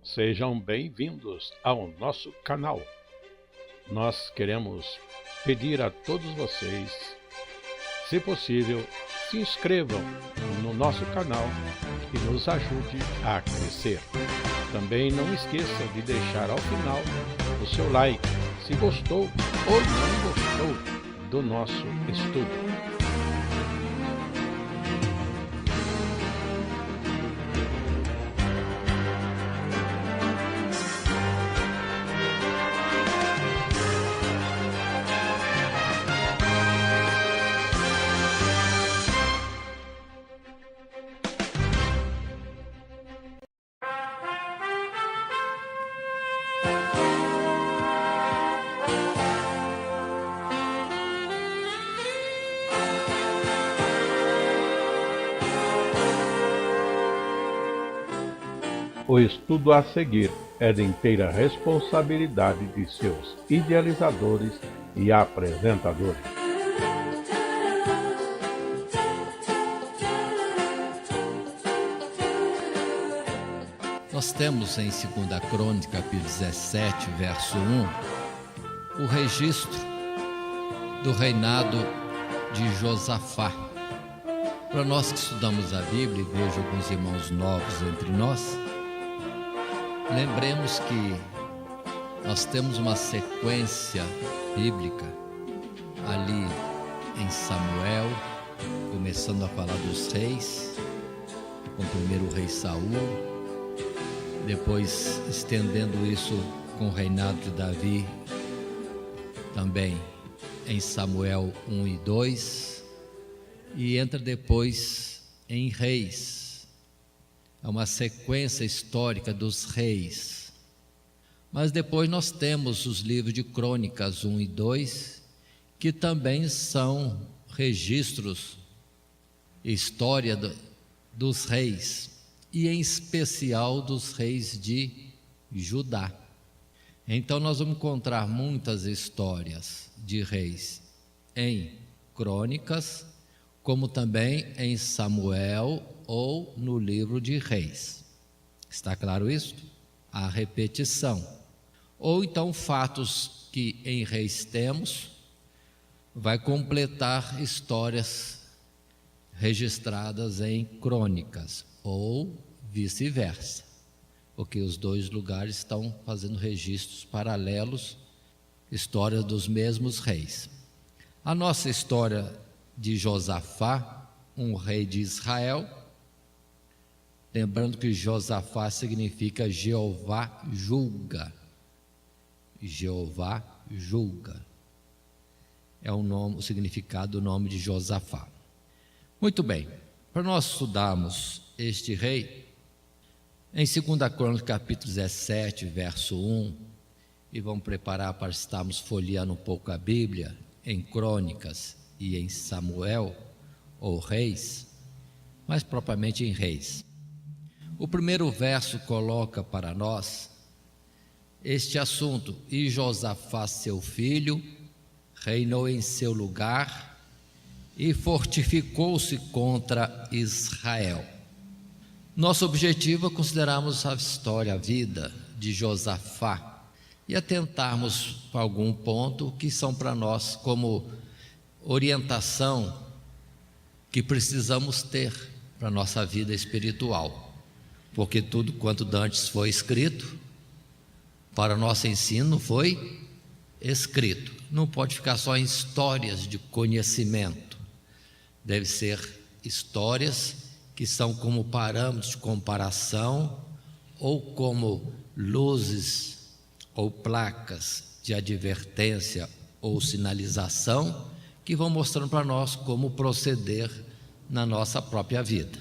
Sejam bem-vindos ao nosso canal. Nós queremos pedir a todos vocês, se possível, se inscrevam no nosso canal e nos ajude a crescer. Também não esqueça de deixar ao final o seu like, se gostou ou não gostou do nosso estudo. O estudo a seguir é de inteira responsabilidade de seus idealizadores e apresentadores. Nós temos em 2 Crônica, capítulo 17, verso 1, o registro do reinado de Josafá. Para nós que estudamos a Bíblia, e vejo alguns irmãos novos entre nós, lembremos que nós temos uma sequência bíblica ali em Samuel, começando a falar dos reis, com o primeiro rei Saul, depois estendendo isso com o reinado de Davi, também em Samuel 1 e 2, e entra depois em Reis. É uma sequência histórica dos reis. Mas depois nós temos os livros de Crônicas 1 e 2, que também são registros, história dos reis, e em especial dos reis de Judá. Então nós vamos encontrar muitas histórias de reis em Crônicas, como também em Samuel ou no livro de Reis. Está claro isso? A repetição. Ou então fatos que em Reis temos, vai completar histórias registradas em Crônicas, ou vice-versa, porque os dois lugares estão fazendo registros paralelos, história dos mesmos reis. A nossa história de Josafá, um rei de Israel, lembrando que Josafá significa Jeová julga. Jeová julga é o significado do nome de Josafá. Muito bem, para nós estudarmos este rei, em 2 Crônicas, capítulo 17, verso 1, e vamos preparar para estarmos folheando um pouco a Bíblia, em Crônicas e em Samuel, ou Reis, mas propriamente em Reis. O primeiro verso coloca para nós este assunto: e Josafá, seu filho, reinou em seu lugar e fortificou-se contra Israel. Nosso objetivo é considerarmos a história, a vida de Josafá e atentarmos para algum ponto que são para nós como orientação que precisamos ter para a nossa vida espiritual, porque tudo quanto dantes foi escrito, para nosso ensino foi escrito. Não pode ficar só em histórias de conhecimento, deve ser histórias que são como parâmetros de comparação, ou como luzes ou placas de advertência ou sinalização, que vão mostrando para nós como proceder na nossa própria vida.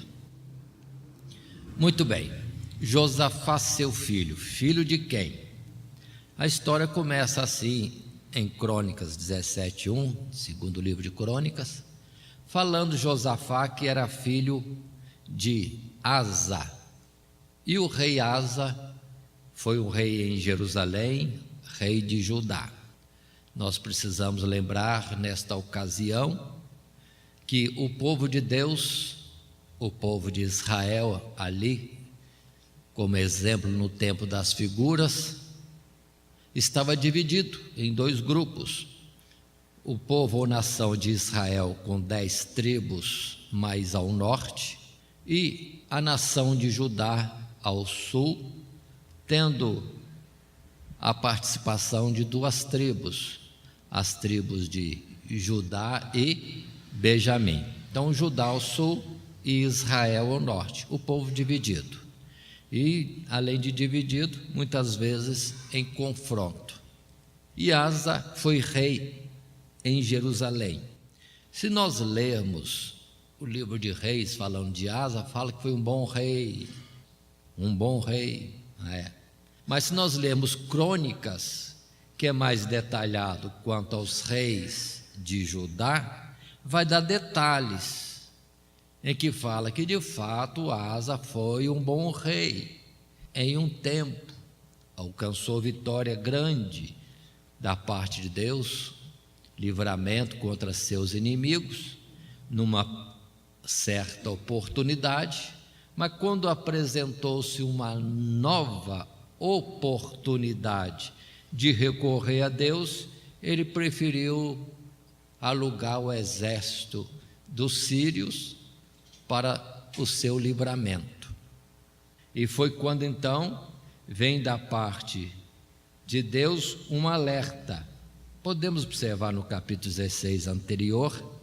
Muito bem, Josafá, seu filho, filho de quem? A história começa assim em Crônicas 17:1, segundo livro de Crônicas, falando Josafá que era filho de Asa, e o rei Asa foi um rei em Jerusalém, rei de Judá. Nós precisamos lembrar nesta ocasião que o povo de Deus, o povo de Israel ali, como exemplo no tempo das figuras, estava dividido em 2 grupos. O povo ou nação de Israel com 10 tribos mais ao norte e a nação de Judá ao sul, tendo a participação de 2 tribos, as tribos de Judá e Benjamim. Então, Judá ao sul e Israel ao norte, o povo dividido. E, além de dividido, muitas vezes em confronto. E Asa foi rei em Jerusalém. Se nós lermos o livro de Reis falando de Asa, fala que foi um bom rei, Mas se nós lermos Crônicas, que é mais detalhado quanto aos reis de Judá, vai dar detalhes em que fala que de fato Asa foi um bom rei. Em um tempo alcançou vitória grande da parte de Deus, livramento contra seus inimigos, numa certa oportunidade, mas quando apresentou-se uma nova oportunidade de recorrer a Deus, ele preferiu alugar o exército dos sírios para o seu livramento. E foi quando então vem da parte de Deus um alerta. Podemos observar no capítulo 16 anterior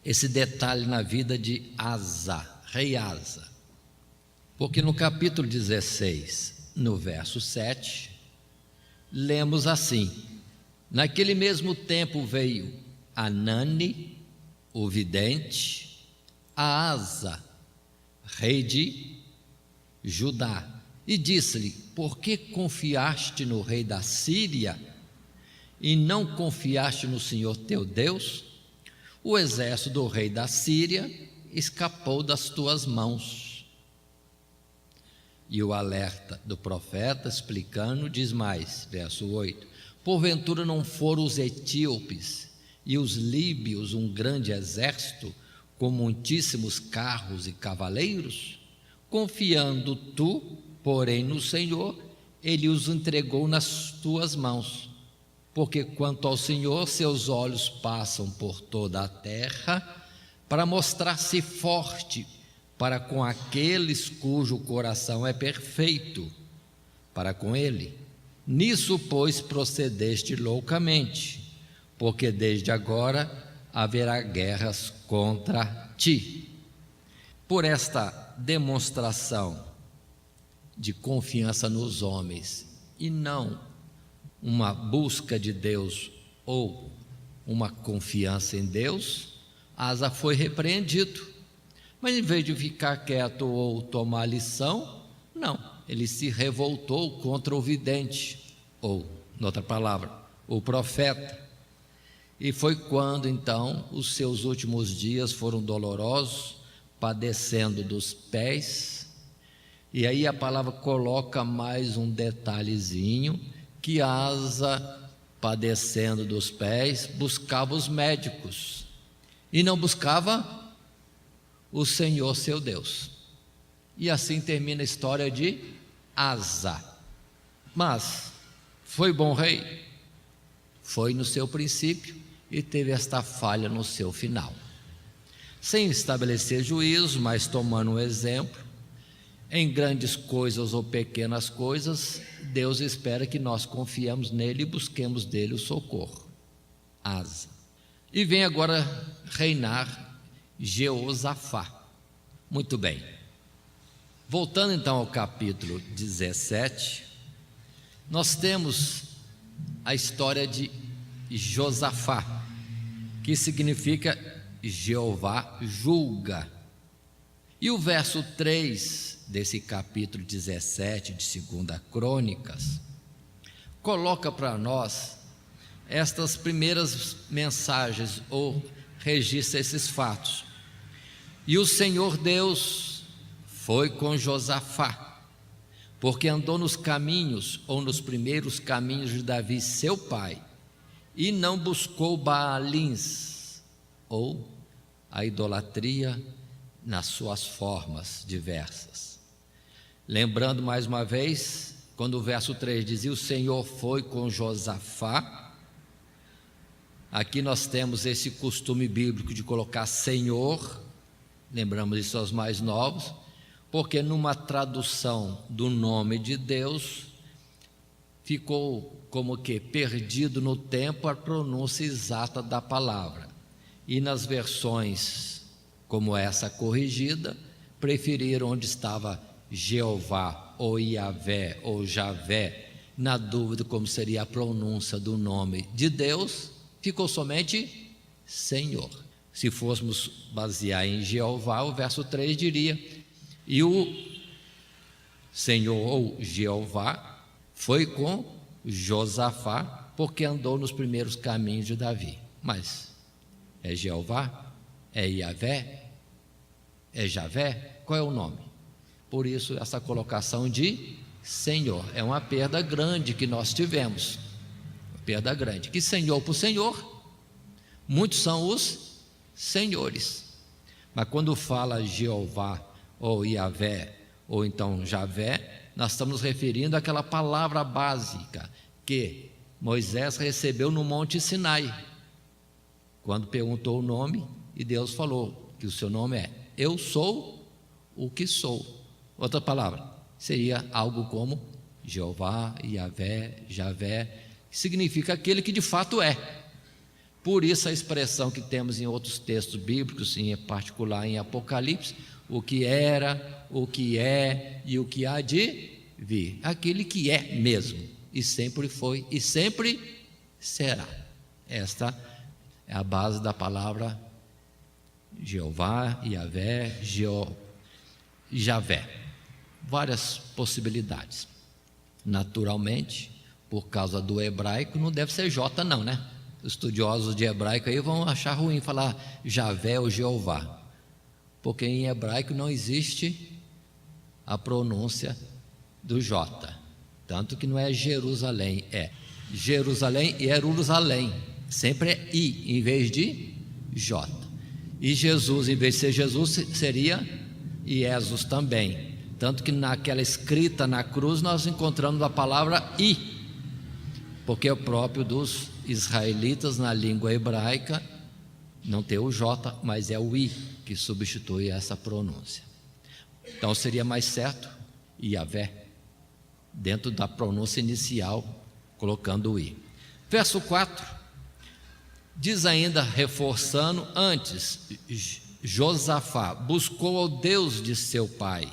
esse detalhe na vida de Asa, rei Asa. Porque no capítulo 16, no verso 7, lemos assim: naquele mesmo tempo veio Anani, o vidente, a Asa, rei de Judá, e disse-lhe: por que confiaste no rei da Síria e não confiaste no Senhor teu Deus? O exército do rei da Síria escapou das tuas mãos. E o alerta do profeta, explicando, diz mais, verso 8: porventura não foram os etíopes e os líbios um grande exército, com muitíssimos carros e cavaleiros? Confiando tu, porém, no Senhor, ele os entregou nas tuas mãos. Porque quanto ao Senhor, seus olhos passam por toda a terra, para mostrar-se forte para com aqueles cujo coração é perfeito, para com ele. Nisso, pois, procedeste loucamente, porque desde agora haverá guerras contra ti. Por esta demonstração de confiança nos homens e não uma busca de Deus ou uma confiança em Deus, Asa foi repreendido. Mas em vez de ficar quieto ou tomar lição, não, ele se revoltou contra o vidente, ou, noutra palavra, o profeta. E foi quando então os seus últimos dias foram dolorosos, padecendo dos pés. E aí a palavra coloca mais um detalhezinho, que Asa, padecendo dos pés, buscava os médicos e não buscava o Senhor seu Deus. E assim termina a história de Asa. Mas foi bom rei? Foi no seu princípio e teve esta falha no seu final. Sem estabelecer juízo, mas tomando um exemplo, em grandes coisas ou pequenas coisas, Deus espera que nós confiemos nele e busquemos dele o socorro. Asa. E vem agora reinar Jeosafá. Muito bem. Voltando então ao capítulo 17, nós temos a história de Josafá, que significa Jeová julga. E o verso 3 desse capítulo 17 de 2 Crônicas coloca para nós estas primeiras mensagens, ou registra esses fatos. E o Senhor Deus foi com Josafá, porque andou nos caminhos, ou nos primeiros caminhos de Davi seu pai, e não buscou Baalins, ou a idolatria nas suas formas diversas. Lembrando mais uma vez, quando o verso 3 dizia: o Senhor foi com Josafá. Aqui nós temos esse costume bíblico de colocar Senhor, lembramos isso aos mais novos, porque numa tradução do nome de Deus, ficou como que perdido no tempo a pronúncia exata da palavra. E nas versões como essa corrigida, preferiram onde estava Jeová, ou Iavé, ou Javé, na dúvida como seria a pronúncia do nome de Deus, ficou somente Senhor. Se fôssemos basear em Jeová, o verso 3 diria: e o Senhor, ou Jeová, foi com Josafá, porque andou nos primeiros caminhos de Davi. Mas é Jeová? É Iavé? É Javé? Qual é o nome? Por isso essa colocação de Senhor é uma perda grande que nós tivemos, uma perda grande, que Senhor por Senhor, muitos são os senhores, mas quando fala Jeová, ou Iavé, ou então Javé, nós estamos nos referindo àquela palavra básica que Moisés recebeu no Monte Sinai, quando perguntou o nome, e Deus falou que o seu nome é Eu Sou o que Sou. Outra palavra seria algo como Jeová, Iavé, Javé, que significa aquele que de fato é. Por isso a expressão que temos em outros textos bíblicos, em particular em Apocalipse, o que era, o que é e o que há de vir, aquele que é mesmo, e sempre foi e sempre será. Esta é a base da palavra Jeová, Iavé, Javé. Várias possibilidades. Naturalmente, por causa do hebraico, não deve ser J não, né? Os estudiosos de hebraico aí vão achar ruim falar Javé ou Jeová, porque em hebraico não existe a pronúncia do J, tanto que não é Jerusalém, é Jerusalém e Jerusalém, sempre é I em vez de J. E Jesus, em vez de ser Jesus, seria Jesus também, tanto que naquela escrita na cruz nós encontramos a palavra I, porque é o próprio dos israelitas na língua hebraica, não tem o J, mas é o I que substitui essa pronúncia. Então seria mais certo Iavé, dentro da pronúncia inicial, colocando o I. Verso 4, diz ainda, reforçando: antes, Josafá buscou ao Deus de seu pai,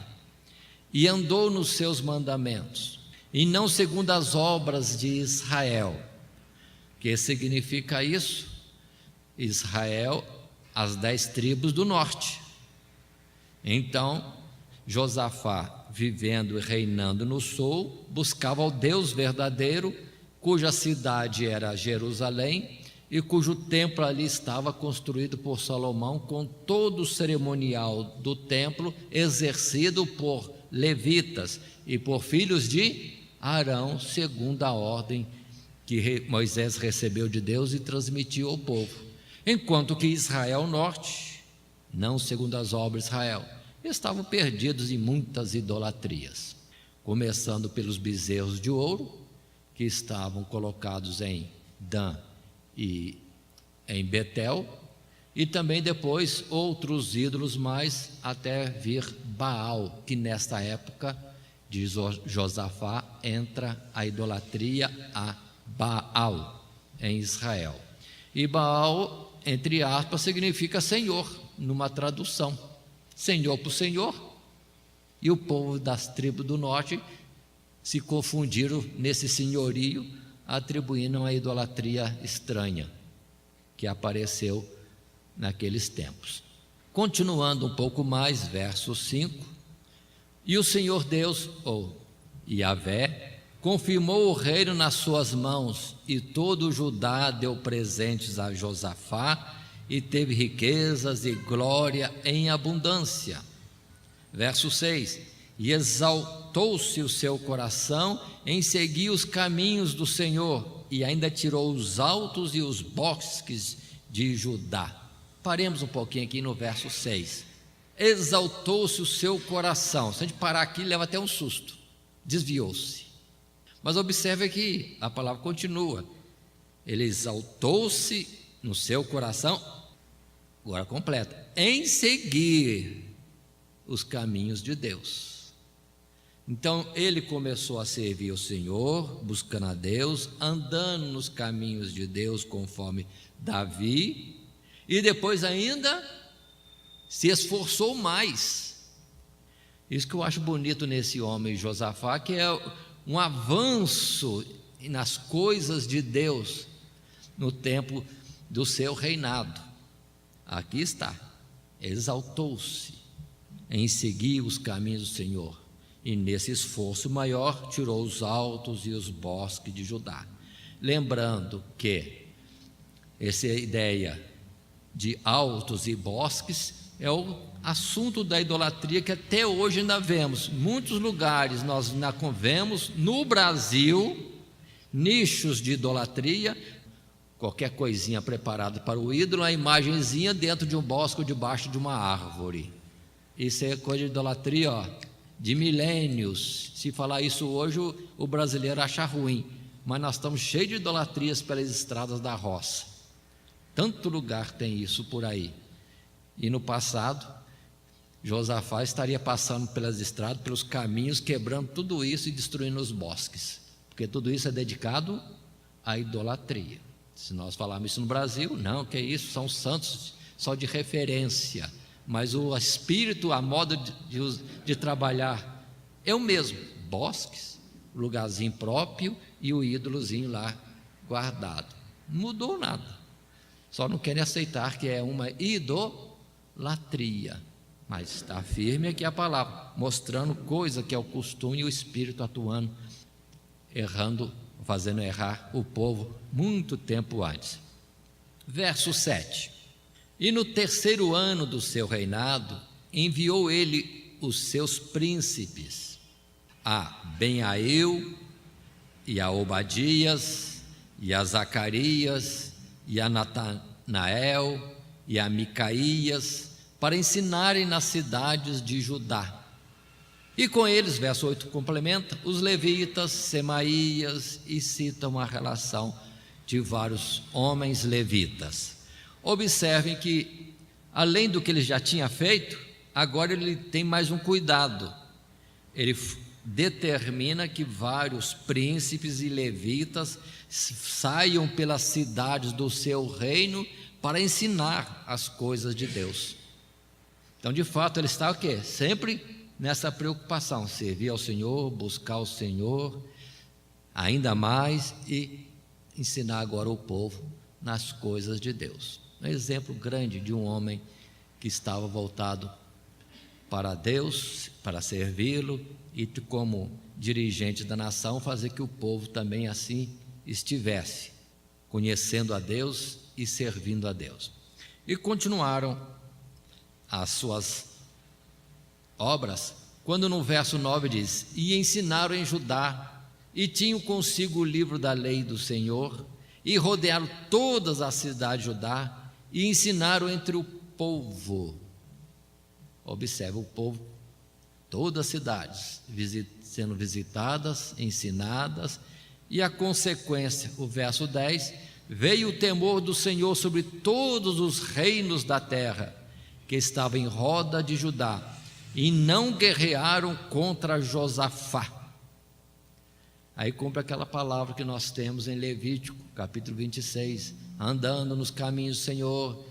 e andou nos seus mandamentos, e não segundo as obras de Israel. Que significa isso? Israel, as 10 tribos do norte. Então, Josafá, vivendo e reinando no sul, buscava ao Deus verdadeiro, cuja cidade era Jerusalém, e cujo templo ali estava construído por Salomão, com todo o cerimonial do templo exercido por levitas e por filhos de Arão, segundo a ordem que Moisés recebeu de Deus e transmitiu ao povo. Enquanto que Israel norte, não segundo as obras de Israel, estavam perdidos em muitas idolatrias, começando pelos bezerros de ouro, que estavam colocados em Dan e em Betel, e também depois outros ídolos mais, até vir Baal, que nesta época de Josafá entra a idolatria a Baal em Israel. E Baal, entre aspas, significa Senhor, numa tradução, Senhor por Senhor, e o povo das tribos do norte se confundiram nesse senhorio, atribuindo a idolatria estranha que apareceu naqueles tempos. Continuando um pouco mais, verso 5: e o Senhor Deus, ou Iavé, confirmou o reino nas suas mãos, e todo o Judá deu presentes a Josafá, e teve riquezas e glória em abundância. Verso 6: e exaltou-se o seu coração em seguir os caminhos do Senhor, e ainda tirou os altos e os bosques de Judá. Paremos um pouquinho aqui no verso 6. exaltou-se o seu coração. Se a gente parar aqui, leva até um susto. Desviou-se. Mas observe que a palavra continua. Ele exaltou-se no seu coração, agora completa, em seguir os caminhos de Deus. Então ele começou a servir o Senhor, buscando a Deus, andando nos caminhos de Deus conforme Davi, e depois ainda se esforçou mais. Isso que eu acho bonito nesse homem Josafá, que é um avanço nas coisas de Deus no tempo do seu reinado. Aqui está, exaltou-se em seguir os caminhos do Senhor, e nesse esforço maior tirou os altos e os bosques de Judá. Lembrando que essa ideia de altos e bosques é o assunto da idolatria que até hoje ainda vemos. Muitos lugares nós ainda vemos no Brasil nichos de idolatria, qualquer coisinha preparada para o ídolo, a imagenzinha dentro de um bosque ou debaixo de uma árvore. Isso é coisa de idolatria, de milênios. Se falar isso hoje, o brasileiro acha ruim, mas nós estamos cheios de idolatrias pelas estradas da roça. Tanto lugar tem isso por aí. E no passado, Josafá estaria passando pelas estradas, pelos caminhos, quebrando tudo isso e destruindo os bosques, porque tudo isso é dedicado à idolatria. Se nós falarmos isso no Brasil, não, que é isso, são santos só de referência, mas o espírito, a moda de trabalhar é o mesmo, bosques, lugarzinho próprio e o ídolozinho lá guardado. Não mudou nada, só não querem aceitar que é uma idolatria, mas está firme aqui a palavra, mostrando coisa que é o costume e o espírito atuando, errando, fazendo errar o povo muito tempo antes. Verso 7: E no terceiro ano do seu reinado, enviou ele os seus príncipes, a Benaiu, e a Obadias, e a Zacarias, e a Natanael, e a Micaías, para ensinarem nas cidades de Judá. E com eles, verso 8 complementa, os levitas, Semaías, e cita uma relação de vários homens levitas. Observem que, além do que ele já tinha feito, agora ele tem mais um cuidado. Ele determina que vários príncipes e levitas saiam pelas cidades do seu reino para ensinar as coisas de Deus. Então, de fato, ele está o quê? Sempre nessa preocupação, servir ao Senhor, buscar o Senhor ainda mais e ensinar agora o povo nas coisas de Deus. Um exemplo grande de um homem que estava voltado para Deus, para servi-lo e como dirigente da nação fazer que o povo também assim estivesse, conhecendo a Deus e servindo a Deus. E continuaram as suas obras, quando no verso 9 diz: E ensinaram em Judá, e tinham consigo o livro da lei do Senhor, e rodearam todas as cidades de Judá, e ensinaram entre o povo. Observe, o povo, todas as cidades sendo visitadas, ensinadas, e a consequência, o verso 10: Veio o temor do Senhor sobre todos os reinos da terra, que estavam em roda de Judá, e não guerrearam contra Josafá. Aí cumpre aquela palavra que nós temos em Levítico, capítulo 26, andando nos caminhos do Senhor,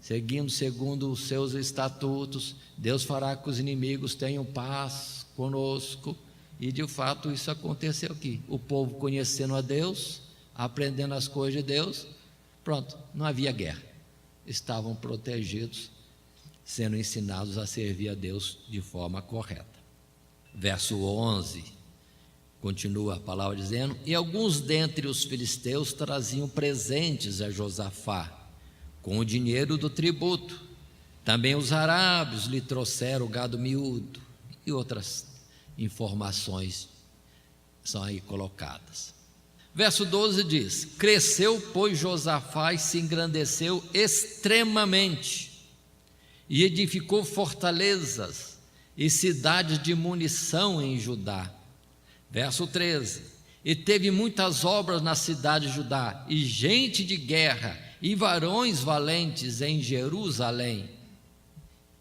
seguindo segundo os seus estatutos, Deus fará que os inimigos tenham paz conosco. E de fato isso aconteceu aqui, o povo conhecendo a Deus, aprendendo as coisas de Deus, pronto, não havia guerra, estavam protegidos, sendo ensinados a servir a Deus de forma correta. Verso 11, continua a palavra dizendo: E alguns dentre os filisteus traziam presentes a Josafá, com o dinheiro do tributo. Também os arábios lhe trouxeram o gado miúdo, e outras informações são aí colocadas. Verso 12 diz: Cresceu, pois, Josafá e se engrandeceu extremamente, e edificou fortalezas e cidades de munição em Judá. Verso 13: e teve muitas obras na cidade de Judá, e gente de guerra, e varões valentes em Jerusalém,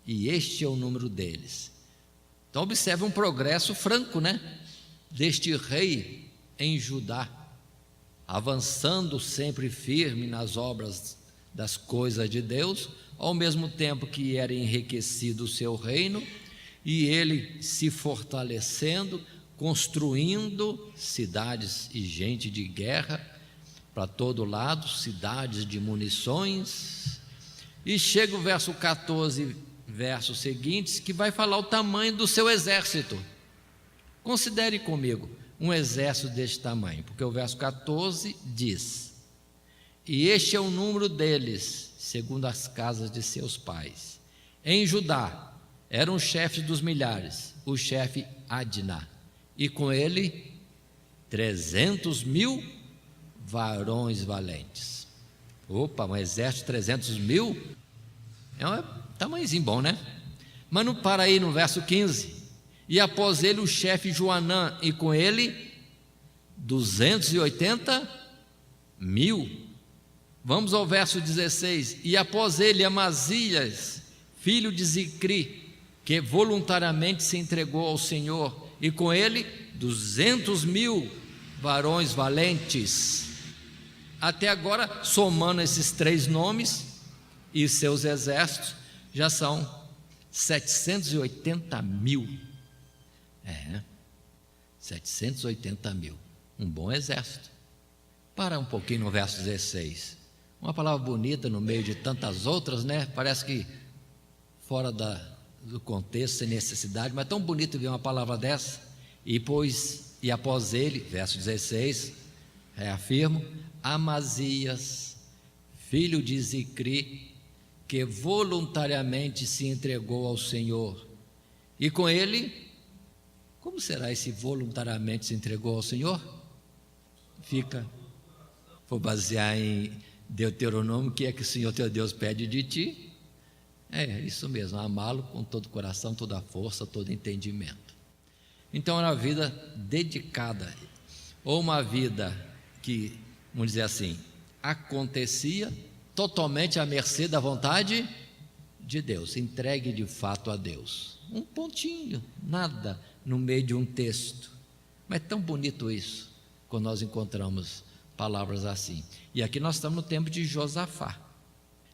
e este é o número deles. Então observe um progresso franco, deste rei em Judá, avançando sempre firme nas obras das coisas de Deus, ao mesmo tempo que era enriquecido o seu reino, e ele se fortalecendo, construindo cidades e gente de guerra para todo lado, cidades de munições. E chega o verso 14, versos seguintes, que vai falar o tamanho do seu exército. Considere comigo um exército deste tamanho, porque o verso 14 diz: e este é o número deles, segundo as casas de seus pais. Em Judá eram os chefes dos milhares, o chefe Adna, e com ele 300.000 varões valentes. Opa, um exército de 300.000 é um tamanhozinho bom, Mas não para aí no verso 15. E após ele o chefe Joanã, e com ele 280.000. Vamos ao verso 16. E após ele Amazias, filho de Zicri, que voluntariamente se entregou ao Senhor, e com ele 200.000 varões valentes. Até agora, somando esses três nomes e seus exércitos, já são 780.000. 780.000. Um bom exército. Para um pouquinho no verso 16. Uma palavra bonita no meio de tantas outras, Parece que fora do contexto, sem necessidade, mas é tão bonito ver uma palavra dessa. E após ele, verso 16, reafirmo, Amazias, filho de Zicri, que voluntariamente se entregou ao Senhor. E com ele, como será esse voluntariamente se entregou ao Senhor? Vou basear em Deuteronômio, que é que o Senhor teu Deus pede de ti. É isso mesmo, amá-lo com todo o coração, toda a força, todo entendimento. Então era uma vida dedicada, ou uma vida que, vamos dizer assim, acontecia totalmente à mercê da vontade de Deus, entregue de fato a Deus. Um pontinho, nada no meio de um texto, mas é tão bonito isso, quando nós encontramos palavras assim. E aqui nós estamos no tempo de Josafá.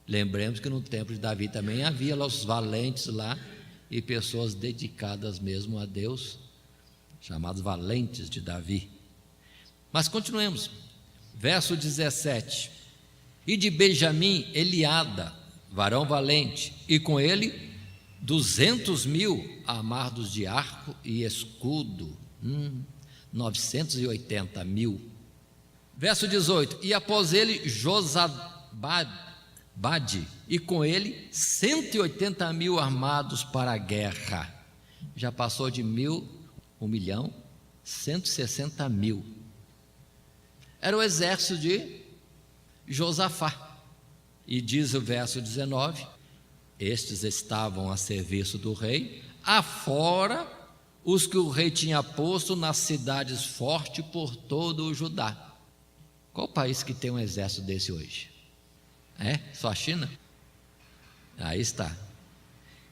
Lembremos que no tempo de Davi também havia lá os valentes lá, e pessoas dedicadas mesmo a Deus, chamados valentes de Davi. Mas continuemos, verso 17: e de Benjamim Eliada, varão valente, e com ele 200.000 armados de arco e escudo, 980.000. Verso 18: e após ele Josabade, e com ele 180.000 armados para a guerra. Já passou de 1.000.000, 160.000. Era o exército de Josafá. E diz o verso 19: estes estavam a serviço do rei, afora os que o rei tinha posto nas cidades fortes por todo o Judá. Qual país que tem um exército desse hoje? Só a China? Aí está.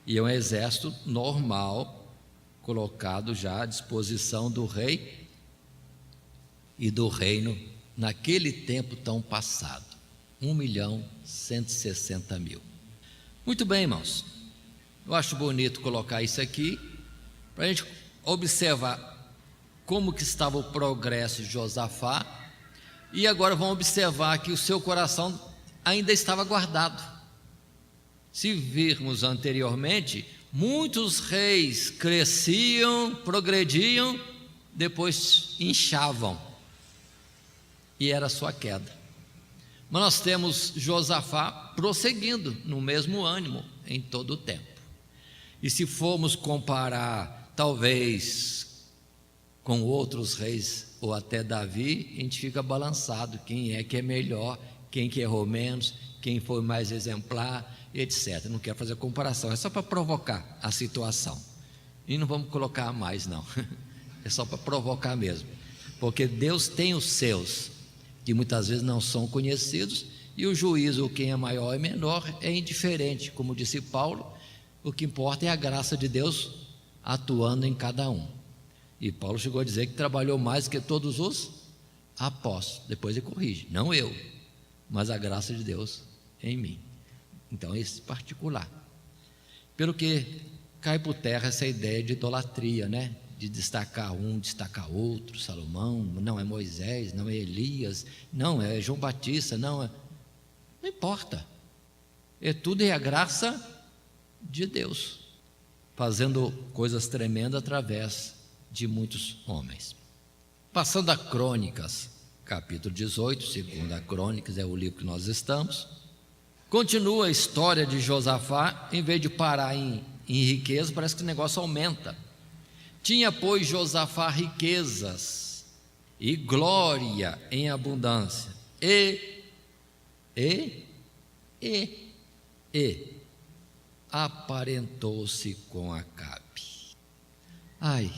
E é um exército normal, colocado já à disposição do rei e do reino naquele tempo tão passado. 1.160.000. Muito bem, irmãos. Eu acho bonito colocar isso aqui para a gente observar como que estava o progresso de Josafá. E agora vamos observar que o seu coração ainda estava guardado. Se virmos anteriormente, muitos reis cresciam, progrediam, depois inchavam, e era a sua queda. Mas nós temos Josafá prosseguindo no mesmo ânimo em todo o tempo. E se formos comparar, talvez, com outros reis, ou até Davi, a gente fica balançado, quem é que é melhor, quem que errou menos, quem foi mais exemplar, etc. Não quero fazer comparação, é só para provocar a situação. E não vamos colocar mais, não. É só para provocar mesmo. Porque Deus tem os seus, que muitas vezes não são conhecidos, e o juízo, quem é maior e menor, é indiferente. Como disse Paulo, o que importa é a graça de Deus atuando em cada um. E Paulo chegou a dizer que trabalhou mais que todos os apóstolos. Depois ele corrige, não eu, mas a graça de Deus em mim. Então esse particular. Pelo que cai por terra essa ideia de idolatria, né? De destacar um, destacar outro, Salomão, não é Moisés, não é Elias, não é João Batista, não importa. Tudo é a graça de Deus, fazendo coisas tremendas através de muitos homens. Passando a Crônicas, capítulo 18, segunda Crônicas é o livro que nós estamos. Continua a história de Josafá, em vez de parar em riqueza, parece que o negócio aumenta. Tinha, pois, Josafá riquezas e glória em abundância, e aparentou-se com Acabe. Ai,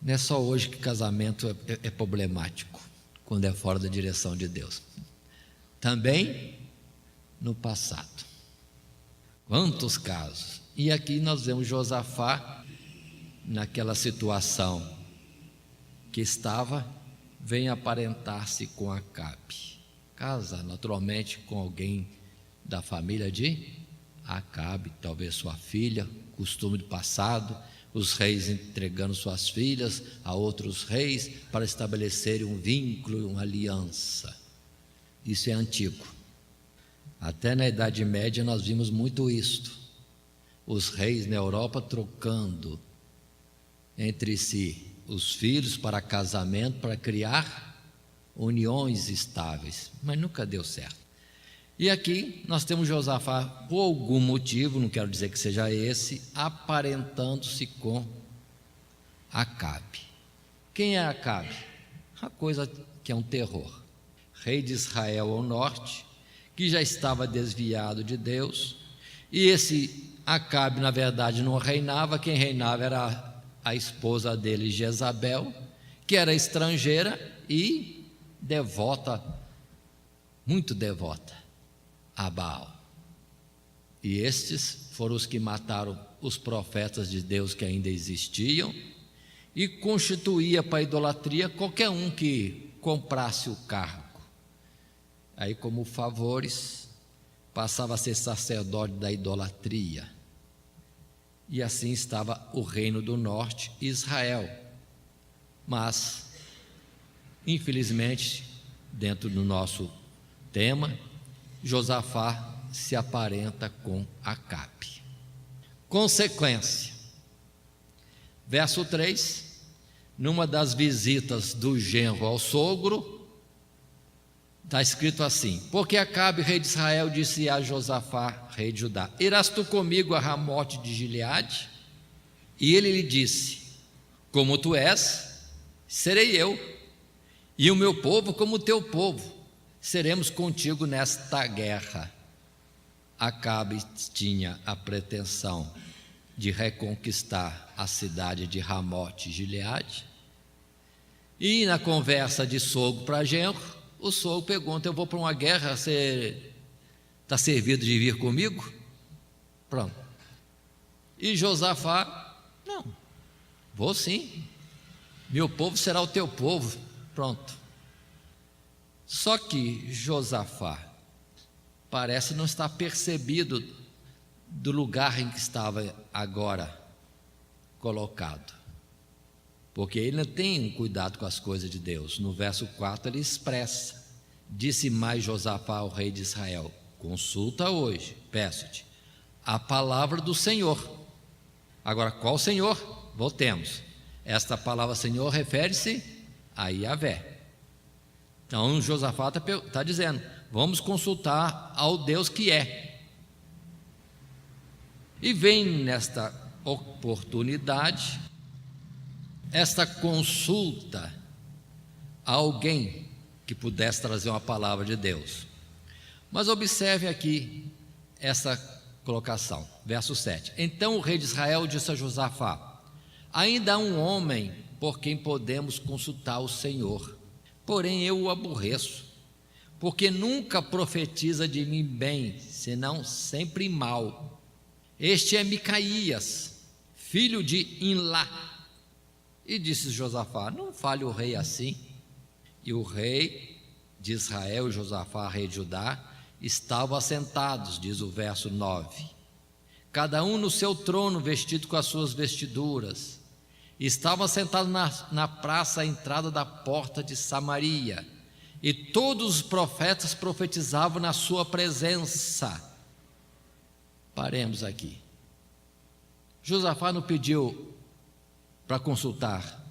não é só hoje que casamento é problemático, quando é fora da direção de Deus. Também no passado. Quantos casos? E aqui nós vemos Josafá naquela situação que estava, vem aparentar-se com Acabe. Casa naturalmente com alguém da família de Acabe, talvez sua filha, costume do passado, os reis entregando suas filhas a outros reis para estabelecerem um vínculo, uma aliança. Isso é antigo. Até na Idade Média nós vimos muito isto. Os reis na Europa trocando entre si os filhos para casamento, para criar uniões estáveis, mas nunca deu certo. E aqui nós temos Josafá, por algum motivo, não quero dizer que seja esse, aparentando-se com Acabe. Quem é Acabe? Uma coisa que é um terror. Rei de Israel ao norte, que já estava desviado de Deus, e esse Acabe, na verdade, não reinava, quem reinava era a esposa dele, Jezabel, que era estrangeira e devota, muito devota a Baal. E estes foram os que mataram os profetas de Deus que ainda existiam e constituía para a idolatria qualquer um que comprasse o cargo. Aí, como favores, passava a ser sacerdote da idolatria. E assim estava o reino do norte, Israel. Mas, infelizmente, dentro do nosso tema, Josafá se aparenta com Acabe. Consequência. Verso 3, numa das visitas do genro ao sogro, está escrito assim: porque Acabe, rei de Israel, disse a Josafá, rei de Judá: irás tu comigo a Ramote de Gileade? E ele lhe disse: como tu és, serei eu, e o meu povo como o teu povo, seremos contigo nesta guerra. Acabe tinha a pretensão de reconquistar a cidade de Ramote de Gileade, e na conversa de sogro para genro, o sogro pergunta: eu vou para uma guerra, você está servido de vir comigo? Pronto. E Josafá: não, vou sim, meu povo será o teu povo. Pronto. Só que Josafá parece não estar percebido do lugar em que estava agora colocado, porque ele não tem um cuidado com as coisas de Deus. No verso 4 ele expressa: disse mais Josafá ao rei de Israel: consulta hoje, peço-te, a palavra do Senhor. Agora, qual Senhor? Voltemos. Esta palavra Senhor refere-se a Yahvé. Então Josafá está dizendo: vamos consultar ao Deus que é. E vem nesta oportunidade esta consulta a alguém que pudesse trazer uma palavra de Deus. Mas observe aqui essa colocação, verso 7. Então o rei de Israel disse a Josafá: ainda há um homem por quem podemos consultar o Senhor, porém eu o aborreço, porque nunca profetiza de mim bem, senão sempre mal. Este é Micaías, filho de Imlá. E disse Josafá: não fale o rei assim. E o rei de Israel e Josafá, rei de Judá, estavam assentados, diz o verso 9, cada um no seu trono, vestido com as suas vestiduras. Estavam assentados na praça à entrada da porta de Samaria, e todos os profetas profetizavam na sua presença. Paremos aqui. Josafá não pediu para consultar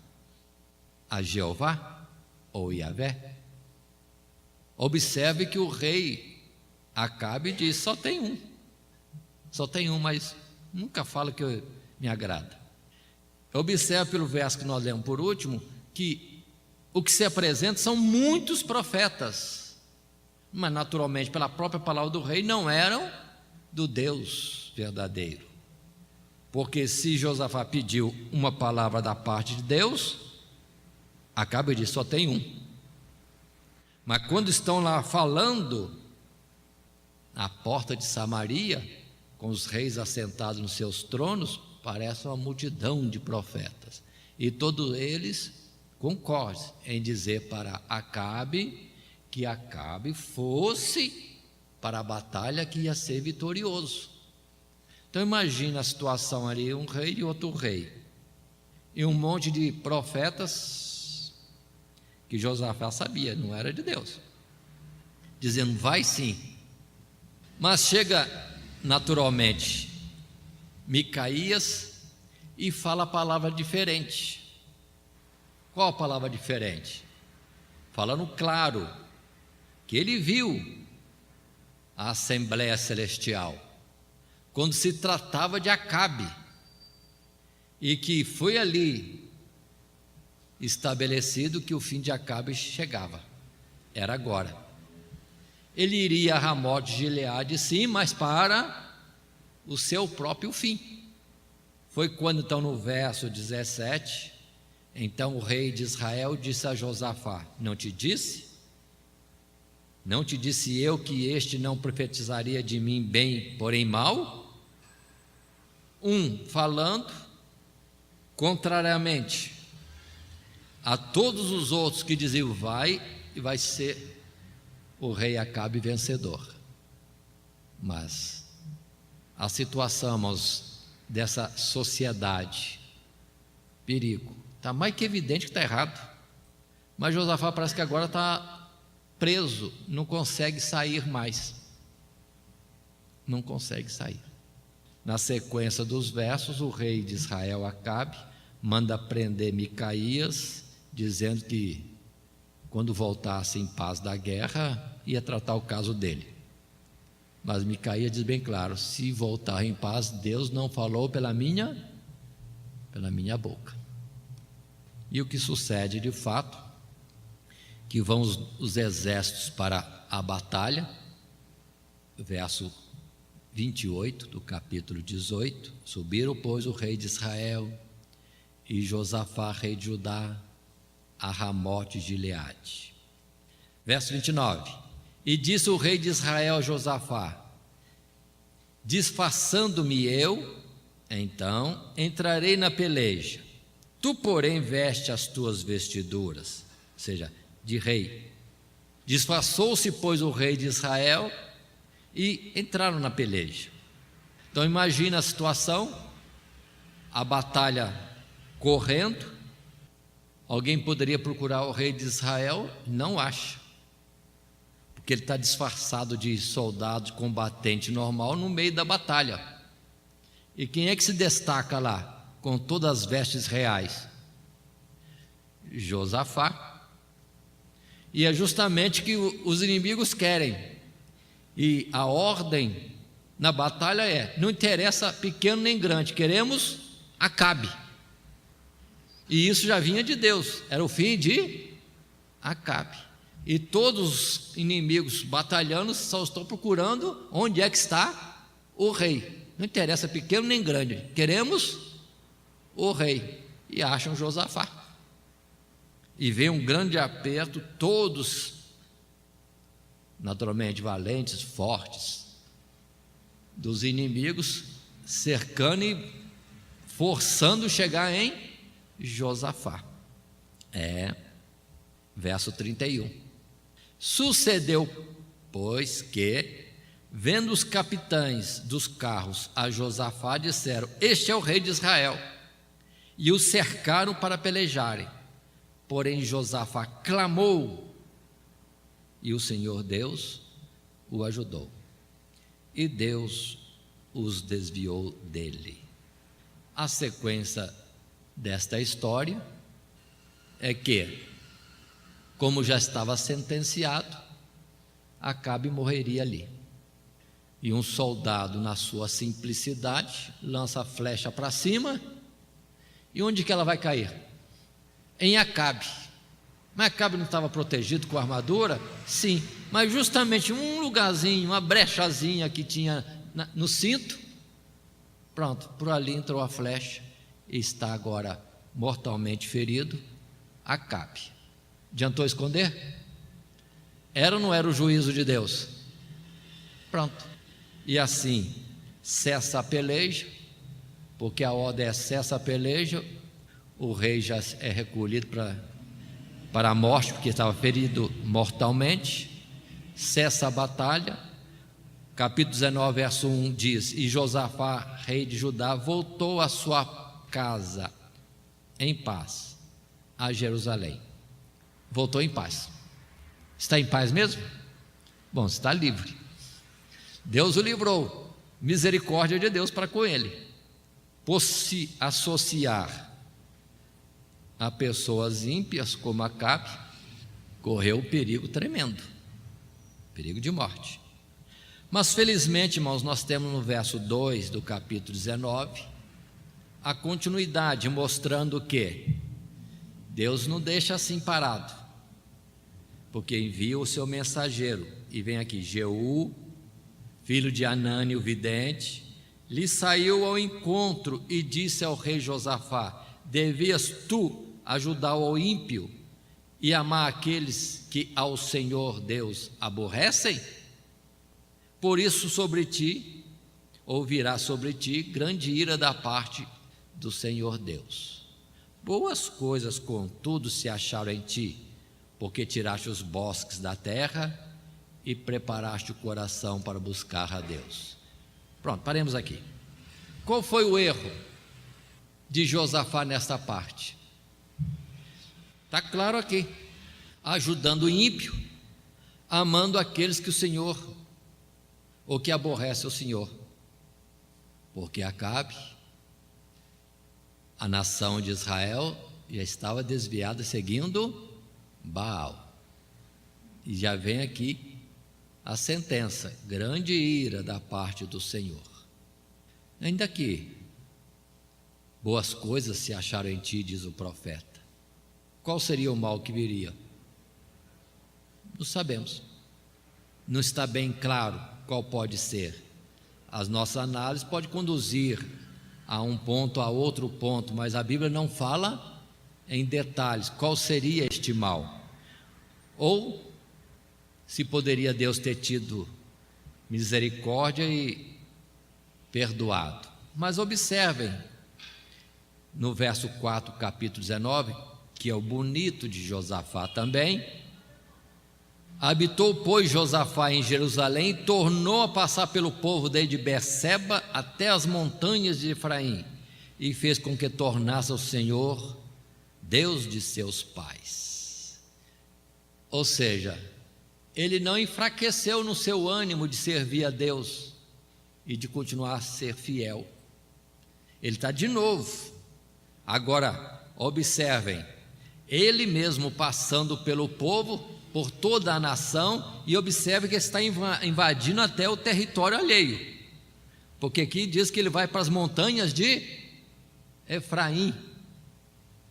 a Jeová ou Yahvé? Observe que o rei Acabe diz: só tem um, mas nunca fala que me agrada. Observe pelo verso que nós lemos por último, que o que se apresenta são muitos profetas, mas naturalmente pela própria palavra do rei não eram do Deus verdadeiro, porque se Josafá pediu uma palavra da parte de Deus, Acabe diz: só tem um. Mas quando estão lá falando à porta de Samaria, com os reis assentados nos seus tronos, parece uma multidão de profetas, e todos eles concordam em dizer para Acabe que Acabe fosse para a batalha, que ia ser vitorioso. Então imagina a situação ali, um rei e outro rei, e um monte de profetas que Josafá sabia, não era de Deus, dizendo: vai sim. Mas chega naturalmente Micaías e fala a palavra diferente. Qual a palavra diferente? Falando claro que ele viu a Assembleia Celestial quando se tratava de Acabe, e que foi ali estabelecido que o fim de Acabe chegava, era agora. Ele iria a Ramote de Gileade, sim, mas para o seu próprio fim. Foi quando, então, no verso 17, então o rei de Israel disse a Josafá: não te disse eu que este não profetizaria de mim bem, porém mal? Falando contrariamente a todos os outros que diziam: vai, e vai ser o rei Acabe vencedor. Mas a situação, irmãos, dessa sociedade, perigo, está mais que evidente que está errado. Mas Josafá parece que agora está preso, não consegue sair mais. Não consegue sair. Na sequência dos versos, o rei de Israel, Acabe, manda prender Micaías, dizendo que quando voltasse em paz da guerra, ia tratar o caso dele. Mas Micaías diz bem claro: se voltar em paz, Deus não falou pela minha boca. E o que sucede de fato? Que vão os exércitos para a batalha, verso 28 do capítulo 18: subiram, pois, o rei de Israel e Josafá, rei de Judá, a Ramote de Gileade. Verso 29: e disse o rei de Israel a Josafá: disfarçando-me eu, então entrarei na peleja. Tu, porém, veste as tuas vestiduras, ou seja, de rei. Disfarçou-se, pois, o rei de Israel e entraram na peleja. Então imagina a situação, a batalha correndo. Alguém poderia procurar o rei de Israel? Não acha, porque ele está disfarçado de soldado combatente normal no meio da batalha. E quem é que se destaca lá com todas as vestes reais? Josafá. E é justamente o que os inimigos querem. E a ordem na batalha é: não interessa pequeno nem grande, queremos Acabe. E isso já vinha de Deus, era o fim de Acabe. e todos os inimigos batalhando só estão procurando onde é que está o rei. Não interessa pequeno nem grande, queremos o rei. E acham Josafá. E vem um grande aperto, todos naturalmente valentes, fortes, dos inimigos, cercando e forçando chegar em Josafá. Verso 31. Sucedeu, pois, que, vendo os capitães dos carros a Josafá, disseram: este é o rei de Israel. E o cercaram para pelejarem. Porém Josafá clamou, e o Senhor Deus o ajudou, e Deus os desviou dele. A sequência desta história é que, como já estava sentenciado, Acabe morreria ali. E um soldado, na sua simplicidade, lança a flecha para cima, e onde que ela vai cair? Em Acabe. Mas Acabe não estava protegido com armadura? Sim, mas justamente um lugarzinho, uma brechazinha que tinha no cinto, pronto, por ali entrou a flecha e está agora mortalmente ferido Acabe. Adiantou esconder? Era ou não era o juízo de Deus? Pronto. E assim cessa a peleja, porque a ordem é cessa a peleja, o rei já é recolhido para a morte, porque estava ferido mortalmente. Cessa a batalha. Capítulo 19, verso 1 diz: e Josafá, rei de Judá, voltou à sua casa em paz a Jerusalém. Voltou em paz. Está em paz mesmo? Bom, está livre. Deus o livrou. Misericórdia de Deus para com ele. Por se associar a pessoas ímpias como Acabe, correu um perigo tremendo, perigo de morte. Mas felizmente, irmãos, nós temos no verso 2 do capítulo 19 a continuidade, mostrando que Deus não deixa assim parado, porque envia o seu mensageiro. E vem aqui: Jeú, filho de Anani o vidente, lhe saiu ao encontro e disse ao rei Josafá: devias tu ajudar o ímpio e amar aqueles que ao Senhor Deus aborrecem? Por isso sobre ti, ou virá sobre ti, grande ira da parte do Senhor Deus. Boas coisas, contudo, se acharam em ti, porque tiraste os bosques da terra e preparaste o coração para buscar a Deus. Pronto, paremos aqui. Qual foi o erro de Josafá nesta parte? Está claro aqui: ajudando o ímpio, amando aqueles que o Senhor, ou que aborrece o Senhor. Porque Acabe, a nação de Israel, já estava desviada seguindo Baal. E já vem aqui a sentença: grande ira da parte do Senhor. Ainda que boas coisas se acharam em ti, diz o profeta, qual seria o mal que viria? Não sabemos. Não está bem claro qual pode ser. As nossas análises podem conduzir a um ponto, a outro ponto, mas a Bíblia não fala em detalhes qual seria este mal, ou se poderia Deus ter tido misericórdia e perdoado. Mas observem no verso 4, capítulo 19, que é o bonito de Josafá também: habitou, pois, Josafá em Jerusalém, e tornou a passar pelo povo desde Berseba até as montanhas de Efraim, e fez com que tornasse ao Senhor, Deus de seus pais. Ou seja, ele não enfraqueceu no seu ânimo de servir a Deus e de continuar a ser fiel. Ele está de novo. Agora, observem, ele mesmo passando pelo povo, por toda a nação, e observe que ele está invadindo até o território alheio, porque aqui diz que ele vai para as montanhas de Efraim,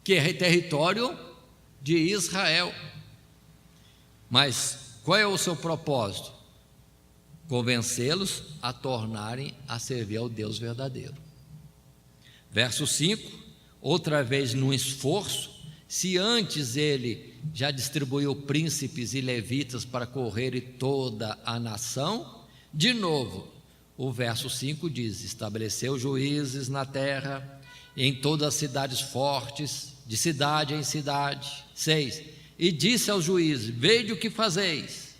que é território de Israel. Mas qual é o seu propósito? Convencê-los a tornarem a servir ao Deus verdadeiro. Verso 5, outra vez num esforço, se antes ele já distribuiu príncipes e levitas para correrem toda a nação, de novo, o verso 5 diz: estabeleceu juízes na terra, em todas as cidades fortes, de cidade em cidade. 6, e disse aos juízes: vede o que fazeis,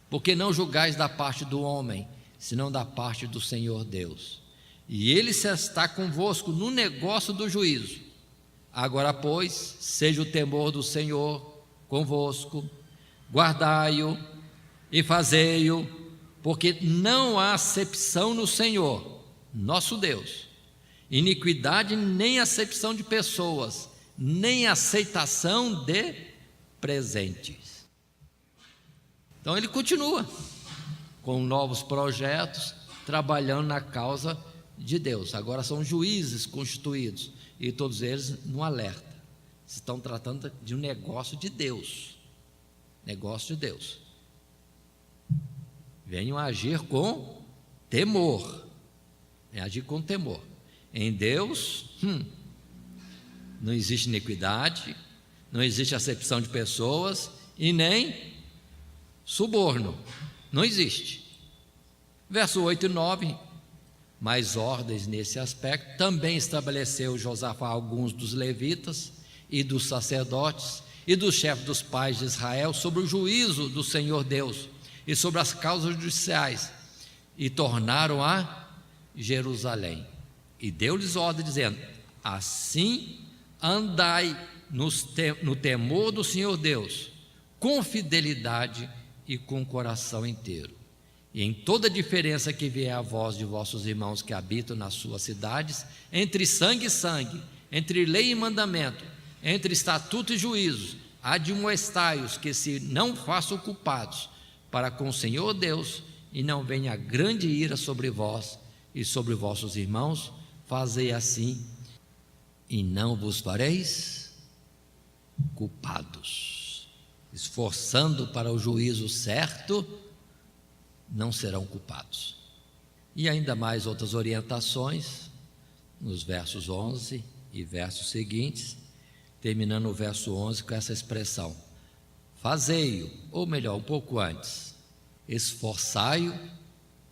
porque não julgais da parte do homem, senão da parte do Senhor Deus. E ele se está convosco no negócio do juízo. Agora, pois, seja o temor do Senhor convosco, guardai-o e fazei-o, porque não há acepção no Senhor, nosso Deus, iniquidade nem acepção de pessoas, nem aceitação de presentes. Então ele continua com novos projetos, trabalhando na causa de Deus. Agora são juízes constituídos, e todos eles no alerta. Estão tratando de um negócio de Deus. Negócio de Deus. Venham agir com temor. Agir com temor. Em Deus, não existe iniquidade, não existe acepção de pessoas e nem suborno. Não existe. Verso 8 e 9. Mais ordens nesse aspecto. Também estabeleceu Josafá alguns dos levitas e dos sacerdotes e dos chefes dos pais de Israel sobre o juízo do Senhor Deus e sobre as causas judiciais, e tornaram a Jerusalém. E deu-lhes ordem dizendo: assim andai no temor do Senhor Deus, com fidelidade e com coração inteiro. E em toda diferença que vier a vós de vossos irmãos que habitam nas suas cidades, entre sangue e sangue, entre lei e mandamento, entre estatuto e juízo, admoestai-os que se não façam culpados para com o Senhor Deus, e não venha grande ira sobre vós e sobre vossos irmãos. Fazei assim, e não vos fareis culpados. Esforçando para o juízo certo, não serão culpados. E ainda mais outras orientações, nos versos 11 e versos seguintes, terminando o verso 11 com essa expressão: fazei-o, ou melhor, um pouco antes, esforçai-o,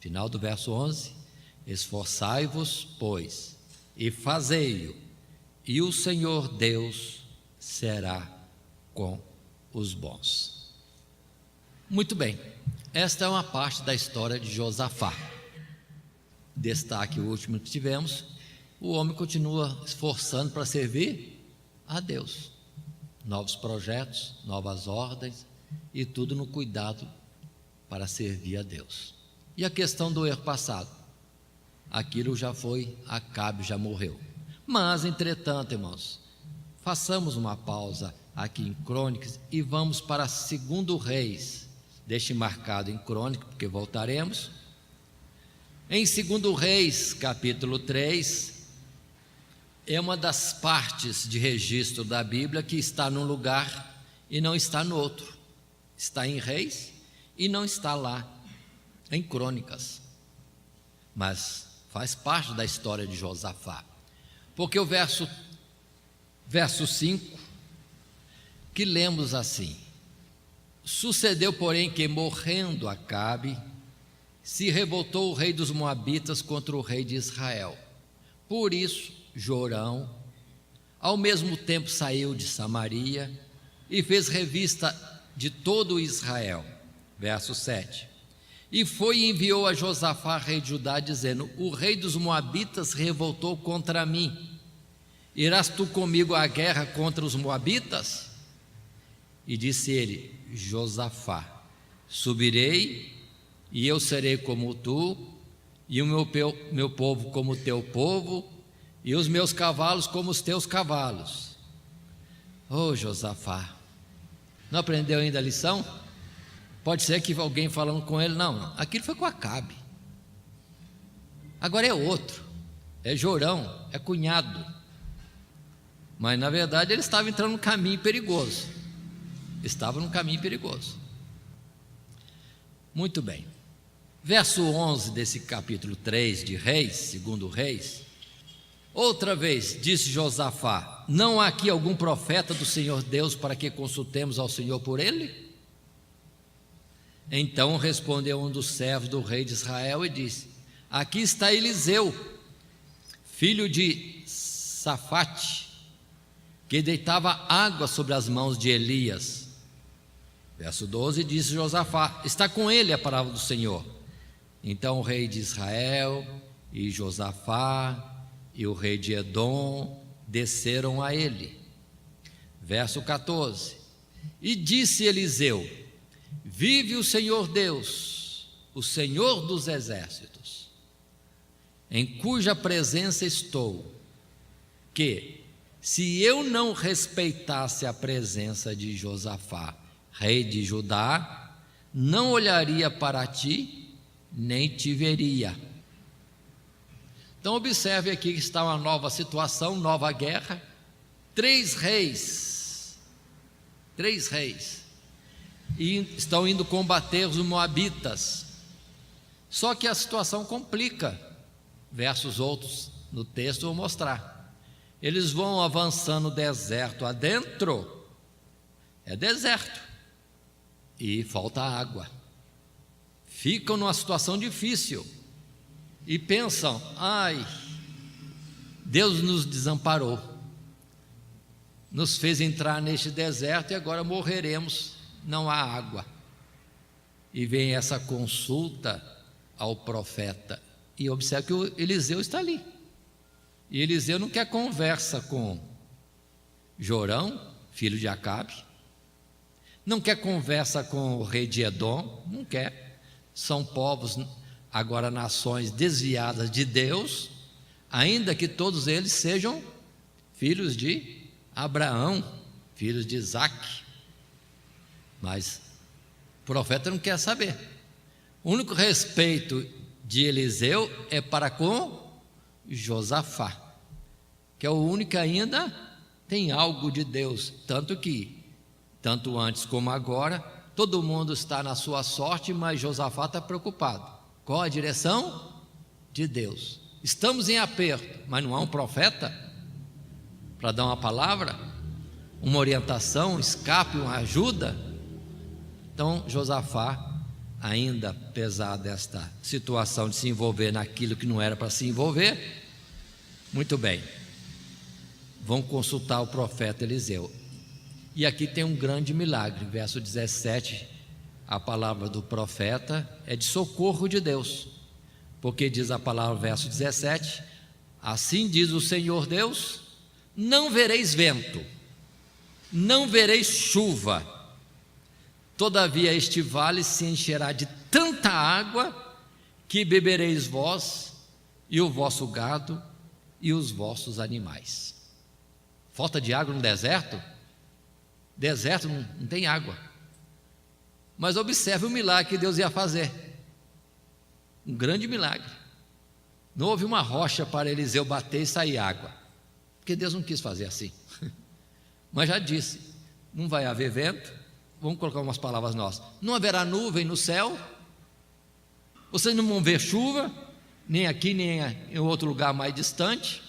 final do verso 11, esforçai-vos, pois, e fazei-o, e o Senhor Deus será com os bons. Muito bem. Esta é uma parte da história de Josafá. Destaque o último que tivemos: o homem continua esforçando para servir a Deus. Novos projetos, novas ordens, e tudo no cuidado para servir a Deus. E a questão do erro passado? Aquilo já foi, Acabe já morreu. Mas, entretanto, irmãos, façamos uma pausa aqui em Crônicas e vamos para 2 Reis. Deixe marcado em Crônica, porque voltaremos. Em 2 Reis, capítulo 3, é uma das partes de registro da Bíblia que está num lugar e não está no outro. Está em Reis e não está lá em Crônicas. Mas faz parte da história de Josafá. Porque o verso 5, que lemos assim: sucedeu, porém, que morrendo Acabe, se revoltou o rei dos Moabitas contra o rei de Israel. Por isso, Jorão, ao mesmo tempo, saiu de Samaria e fez revista de todo Israel. Verso 7. E foi e enviou a Josafá, rei de Judá, dizendo: o rei dos Moabitas revoltou contra mim. Irás tu comigo à guerra contra os Moabitas? E disse ele: Josafá, subirei, e eu serei como tu, e o meu povo como o teu povo, e os meus cavalos como os teus cavalos. Oh, Josafá, não aprendeu ainda a lição? Pode ser que alguém falando com ele: não, aquilo foi com Acabe, agora é outro, é Jorão, é cunhado. Mas na verdade ele estava entrando num caminho perigoso. Estava num caminho perigoso. Muito bem. Verso 11 desse capítulo 3 de Reis, segundo Reis. Outra vez disse Josafá: não há aqui algum profeta do Senhor Deus para que consultemos ao Senhor por ele? Então respondeu um dos servos do rei de Israel e disse: aqui está Eliseu, filho de Safate, que deitava água sobre as mãos de Elias. Verso 12, disse Josafá: está com ele a palavra do Senhor. Então o rei de Israel e Josafá e o rei de Edom desceram a ele. Verso 14, e disse Eliseu: vive o Senhor Deus, o Senhor dos exércitos, em cuja presença estou, que, se eu não respeitasse a presença de Josafá, rei de Judá, não olharia para ti, nem te veria. Então observe aqui que está uma nova situação, nova guerra, três reis, e estão indo combater os moabitas. Só que a situação complica. Versos outros no texto eu vou mostrar. Eles vão avançando deserto adentro, é deserto, e falta água. Ficam numa situação difícil e pensam: ai, Deus nos desamparou, nos fez entrar neste deserto e agora morreremos, não há água. E vem essa consulta ao profeta, e observe que o Eliseu está ali, e Eliseu não quer conversa com Jorão, filho de Acabe, não quer conversa com o rei de Edom, não quer. São povos, agora nações desviadas de Deus, ainda que todos eles sejam filhos de Abraão, filhos de Isaac. Mas o profeta não quer saber. O único respeito de Eliseu é para com Josafá, que é o único que ainda tem algo de Deus, tanto que, tanto antes como agora, todo mundo está na sua sorte, mas Josafá está preocupado. Qual a direção? De Deus. Estamos em aperto, mas não há um profeta para dar uma palavra, uma orientação, um escape, uma ajuda. Então Josafá, ainda apesar desta situação de se envolver naquilo que não era para se envolver, muito bem, vão consultar o profeta Eliseu. E aqui tem um grande milagre. Verso 17, a palavra do profeta é de socorro de Deus, porque diz a palavra, verso 17: assim diz o Senhor Deus: não vereis vento, não vereis chuva, todavia este vale se encherá de tanta água, que bebereis vós, e o vosso gado, e os vossos animais. Falta de água no deserto? Deserto não tem água. Mas observe o milagre que Deus ia fazer. Um grande milagre. Não houve uma rocha para Eliseu bater e sair água, porque Deus não quis fazer assim. Mas já disse: não vai haver vento. Vamos colocar umas palavras nossas: não haverá nuvem no céu, vocês não vão ver chuva, nem aqui nem em outro lugar mais distante,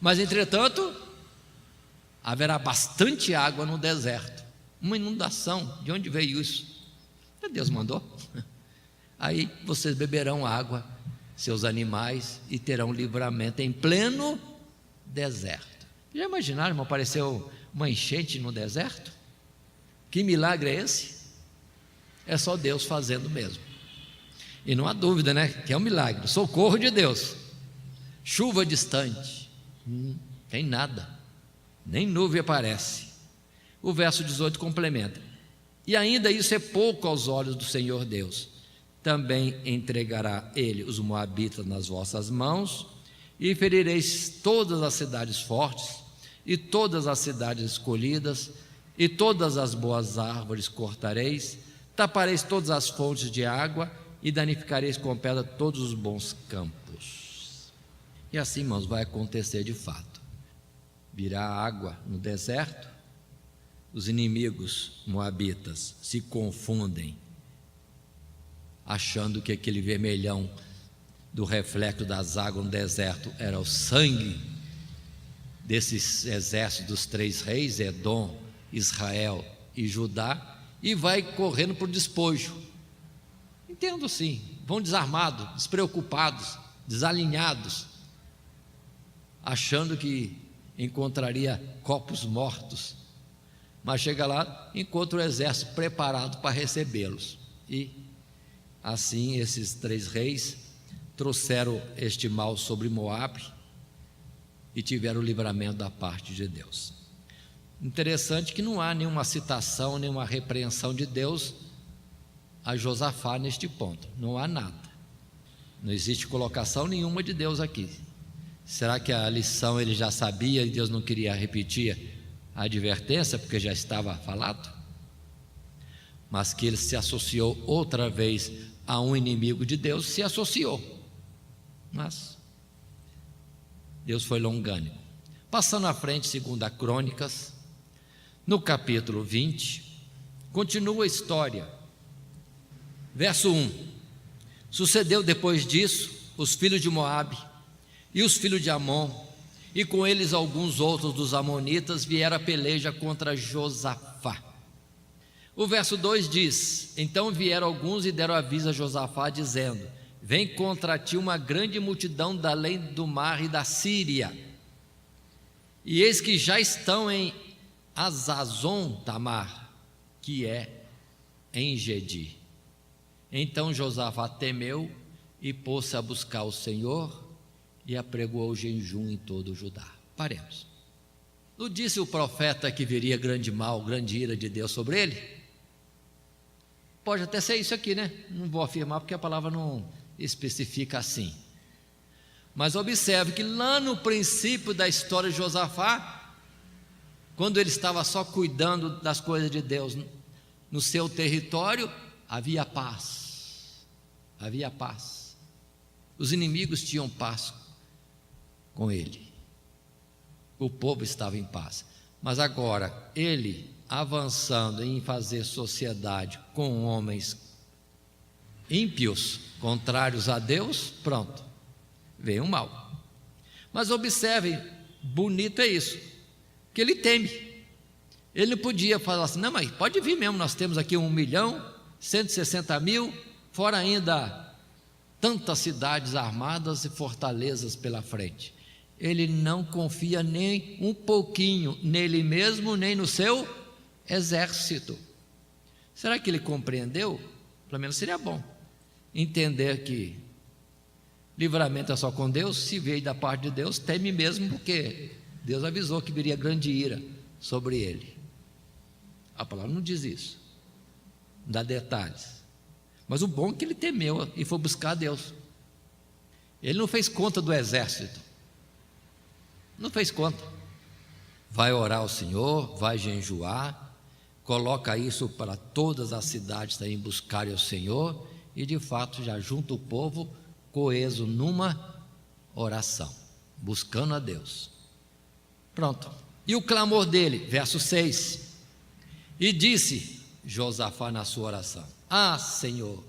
mas entretanto haverá bastante água no deserto. Uma inundação. De onde veio isso? Deus mandou. Aí vocês beberão água, seus animais, e terão livramento em pleno deserto. Já imaginaram, irmão, apareceu uma enchente no deserto? Que milagre é esse? É só Deus fazendo mesmo. E não há dúvida, né, que é um milagre, socorro de Deus. Chuva distante, tem nada, nem nuvem aparece. O verso 18 complementa: e ainda isso é pouco aos olhos do Senhor Deus, também entregará ele os moabitas nas vossas mãos, e ferireis todas as cidades fortes, e todas as cidades escolhidas, e todas as boas árvores cortareis, tapareis todas as fontes de água, e danificareis com pedra todos os bons campos. E assim, irmãos, vai acontecer de fato. Virá água no deserto, os inimigos moabitas se confundem achando que aquele vermelhão do reflexo das águas no deserto era o sangue desses exércitos dos 3 reis, Edom, Israel e Judá, e vai correndo para o despojo. Entendo sim, vão desarmados, despreocupados, desalinhados, achando que encontraria corpos mortos, mas chega lá, encontra o exército preparado para recebê-los. E assim esses 3 reis trouxeram este mal sobre Moabe e tiveram o livramento da parte de Deus. Interessante que não há nenhuma citação, nenhuma repreensão de Deus a Josafá neste ponto, não há nada, não existe colocação nenhuma de Deus aqui. Será que a lição ele já sabia e Deus não queria repetir a advertência porque já estava falado? Mas que ele se associou outra vez a um inimigo de Deus, se associou, mas Deus foi longânimo. Passando à frente, 2 Crônicas, no capítulo 20, continua a história. Verso 1: Sucedeu depois disso, os filhos de Moabe e os filhos de Amon, e com eles alguns outros dos amonitas, vieram a peleja contra Josafá. O verso 2 diz: Então vieram alguns e deram aviso a Josafá, dizendo: Vem contra ti uma grande multidão da além do mar e da Síria, e eis que já estão em Azazon Tamar, que é em Gedi. Então Josafá temeu e pôs-se a buscar o Senhor e apregoou jejum em todo o Judá. Paremos. Não disse o profeta que viria grande mal, grande ira de Deus sobre ele? Pode até ser isso aqui, né? Não vou afirmar porque a palavra não especifica assim. Mas observe que lá no princípio da história de Josafá, quando ele estava só cuidando das coisas de Deus no seu território, havia paz. Havia paz. Os inimigos tinham paz com ele. O povo estava em paz. Mas agora, ele avançando em fazer sociedade com homens ímpios, contrários a Deus, pronto, veio o mal. Mas observem, bonito é isso, que ele teme. Ele não podia falar assim: não, mas pode vir mesmo, nós temos aqui 1.160.000, fora ainda tantas cidades armadas e fortalezas pela frente. Ele não confia nem um pouquinho nele mesmo, nem no seu exército. Será que ele compreendeu? Pelo menos seria bom entender que livramento é só com Deus. Se veio da parte de Deus, teme mesmo, porque Deus avisou que viria grande ira sobre ele. A palavra não diz isso, não dá detalhes, mas o bom é que ele temeu e foi buscar Deus. Ele não fez conta do exército, não fez conta. Vai orar ao Senhor, vai jejuar, coloca isso para todas as cidades também buscarem o Senhor, e de fato já junta o povo coeso numa oração, buscando a Deus. Pronto. E o clamor dele, verso 6: E disse Josafá na sua oração: Ah, Senhor,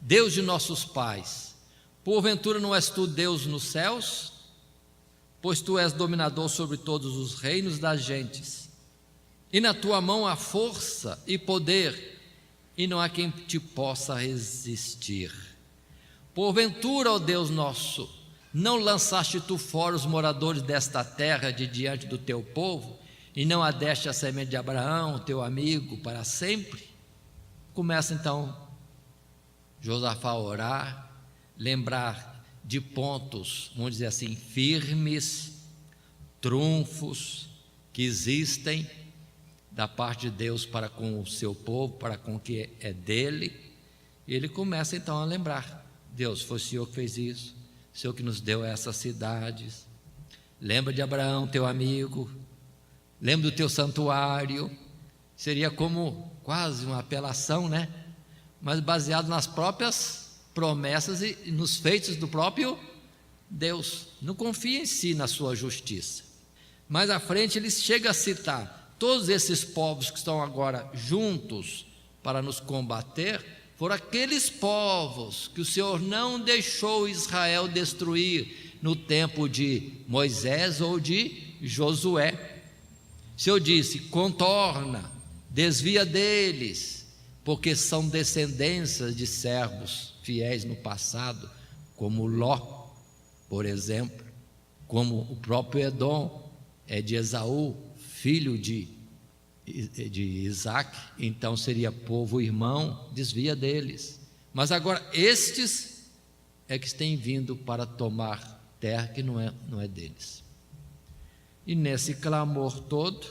Deus de nossos pais, porventura não és tu Deus nos céus? Pois tu és dominador sobre todos os reinos das gentes, e na tua mão há força e poder, e não há quem te possa resistir. Porventura, ó Deus nosso, não lançaste tu fora os moradores desta terra de diante do teu povo, e não adeste a semente de Abraão, teu amigo, para sempre? Começa então Josafá a orar, lembrar de pontos, vamos dizer assim, firmes, trunfos que existem da parte de Deus para com o seu povo, para com o que é dele. E ele começa então a lembrar: Deus, foi o Senhor que fez isso, o Senhor que nos deu essas cidades. Lembra de Abraão, teu amigo, lembra do teu santuário. Seria como quase uma apelação, né? Mas baseado nas próprias promessas e nos feitos do próprio Deus. Não confia em si, na sua justiça. Mais à frente ele chega a citar todos esses povos que estão agora juntos para nos combater, foram aqueles povos que o Senhor não deixou Israel destruir no tempo de Moisés ou de Josué. O Senhor disse: contorna, desvia deles, porque são descendências de servos fiéis no passado, como Ló, por exemplo, como o próprio Edom é de Esaú, filho de Isaac, então seria povo irmão, desvia deles. Mas agora estes é que têm vindo para tomar terra que não é deles. E nesse clamor todo,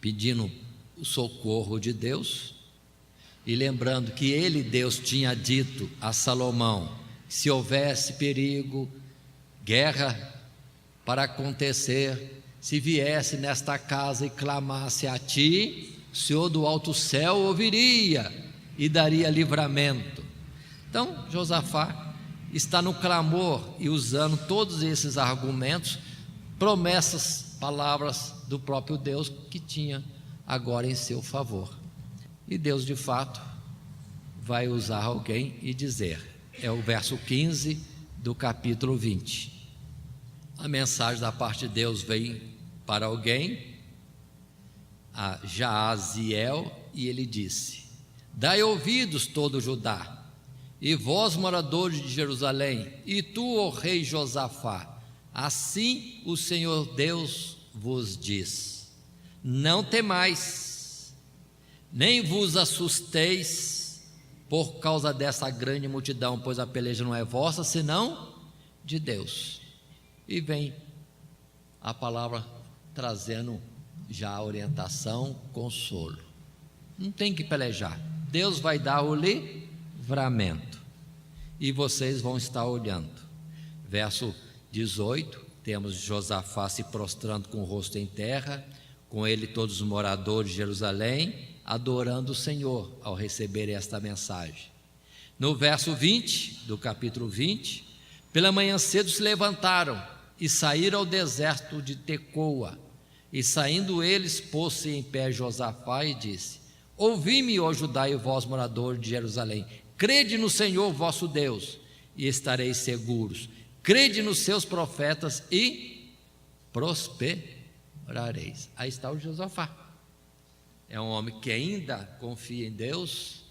pedindo o socorro de Deus, e lembrando que ele, Deus, tinha dito a Salomão: se houvesse perigo, guerra para acontecer, se viesse nesta casa e clamasse a ti, o Senhor do alto céu ouviria e daria livramento. Então Josafá está no clamor e usando todos esses argumentos, promessas, palavras do próprio Deus que tinha agora em seu favor. E Deus de fato vai usar alguém e dizer, é o verso 15 do capítulo 20. A mensagem da parte de Deus vem para alguém, a Jaaziel, e ele disse: dai ouvidos todo Judá, e vós moradores de Jerusalém, e tu, ó rei Josafá, assim o Senhor Deus vos diz: não temais, nem vos assusteis por causa dessa grande multidão, pois a peleja não é vossa, senão de Deus. E vem a palavra trazendo já a orientação, consolo. Não tem que pelejar, Deus vai dar o livramento e vocês vão estar olhando. Verso 18, temos Josafá se prostrando com o rosto em terra, com ele todos os moradores de Jerusalém, adorando o Senhor ao receber esta mensagem. No verso 20 do capítulo 20, pela manhã cedo se levantaram e saíram ao deserto de Tecoa, e saindo eles, pôs-se em pé Josafá e disse: ouvi-me, ó Judá e vós moradores de Jerusalém, crede no Senhor vosso Deus e estareis seguros, crede nos seus profetas e prosperareis. Aí está o Josafá, é um homem que ainda confia em Deus,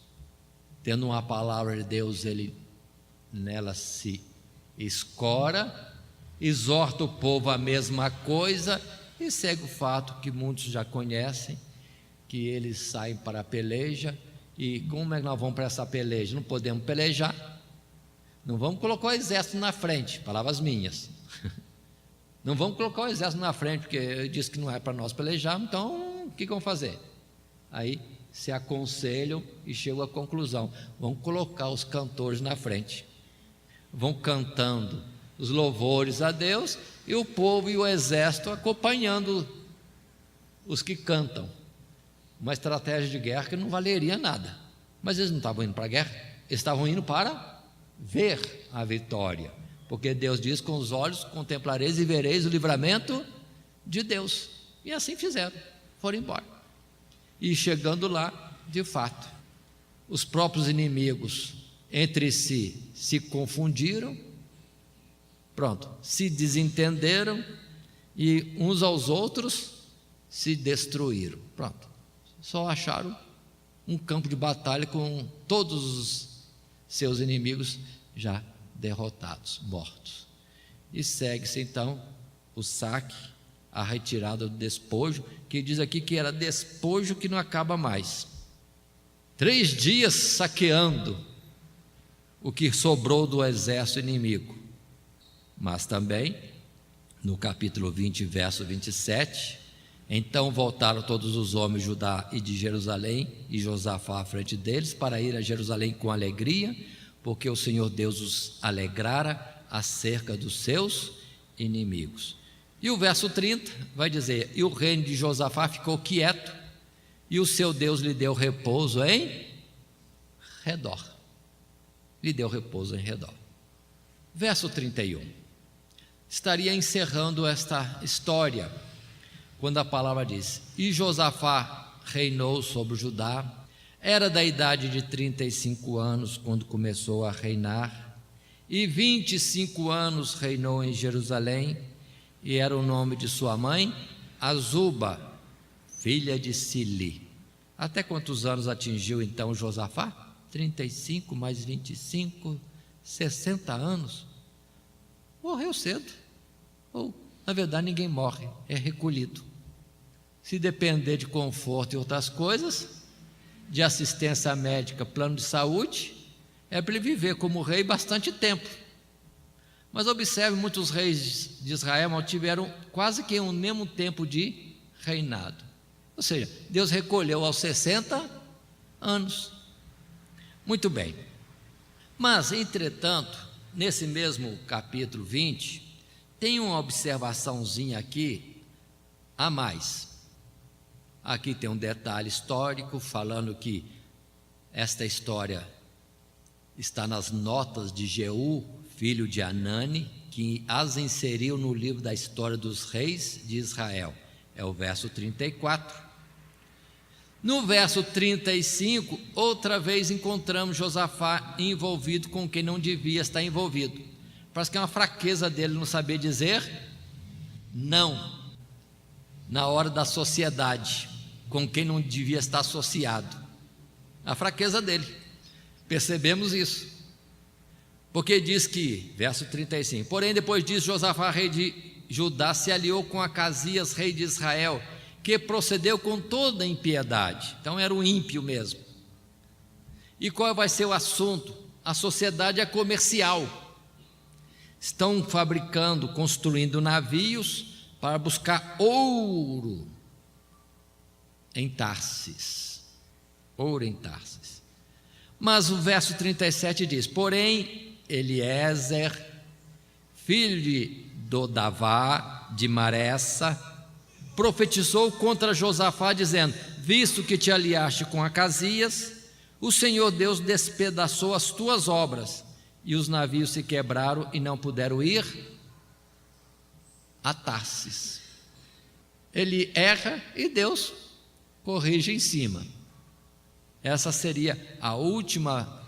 tendo uma palavra de Deus, ele nela se escora, exorta o povo a mesma coisa, e segue o fato que muitos já conhecem, que eles saem para a peleja. E como é que nós vamos para essa peleja? Não podemos pelejar, não vamos colocar o exército na frente, palavras minhas, não vamos colocar o exército na frente, porque eu disse que não é para nós pelejar, então o que vamos fazer? Aí se aconselham e chegam à conclusão: vamos colocar os cantores na frente, vão cantando os louvores a Deus, e o povo e o exército acompanhando os que cantam. Uma estratégia de guerra que não valeria nada, mas eles não estavam indo para a guerra, eles estavam indo para ver a vitória, porque Deus diz: com os olhos contemplareis e vereis o livramento de Deus. E assim fizeram, foram embora. E chegando lá, de fato, os próprios inimigos entre si se confundiram, pronto, se desentenderam e uns aos outros se destruíram. Pronto, só acharam um campo de batalha com todos os seus inimigos já derrotados, mortos. E segue-se então o saque, a retirada do despojo, que diz aqui que era despojo que não acaba mais. 3 dias saqueando o que sobrou do exército inimigo. Mas também, no capítulo 20, verso 27, então voltaram todos os homens de Judá e de Jerusalém, e Josafá à frente deles, para ir a Jerusalém com alegria, porque o Senhor Deus os alegrara acerca dos seus inimigos. E o verso 30 vai dizer: e o reino de Josafá ficou quieto, e o seu Deus lhe deu repouso em redor. Lhe deu repouso em redor. Verso 31. Estaria encerrando esta história, quando a palavra diz: e Josafá reinou sobre Judá Era da idade de 35 anos quando começou a reinar, e 25 anos reinou em Jerusalém, e era o nome de sua mãe, Azuba, filha de Sili. Até quantos anos atingiu então Josafá? 35 mais 25, 60 anos. Morreu cedo. Ou, na verdade, ninguém morre, é recolhido. Se depender de conforto e outras coisas, de assistência médica, plano de saúde, é para ele viver como rei bastante tempo. Mas observe, muitos reis de Israel tiveram quase que o mesmo tempo de reinado. Ou seja, Deus recolheu aos 60 anos. Muito bem. Mas, entretanto, nesse mesmo capítulo 20, tem uma observaçãozinha aqui a mais. Aqui tem um detalhe histórico falando que esta história está nas notas de Jeú, filho de Anani, que as inseriu no livro da história dos reis de Israel. É o verso 34. No verso 35, outra vez encontramos Josafá envolvido com quem não devia estar envolvido. Parece que é uma fraqueza dele não saber dizer não na hora da sociedade, com quem não devia estar associado. A fraqueza dele. Percebemos isso. Porque diz que, verso 35, porém depois disso Josafá, rei de Judá, se aliou com Acasias, rei de Israel, que procedeu com toda impiedade. Então era um ímpio mesmo. E qual vai ser o assunto? A sociedade é comercial. Estão fabricando, construindo navios para buscar ouro em Tarsis. Ouro em Tarsis. Mas o verso 37 diz, porém Eliezer, filho de Dodavá, de Maressa, profetizou contra Josafá, dizendo, visto que te aliaste com Acasias, o Senhor Deus despedaçou as tuas obras, e os navios se quebraram e não puderam ir a Tarsis. Ele erra e Deus corrige em cima. Essa seria a última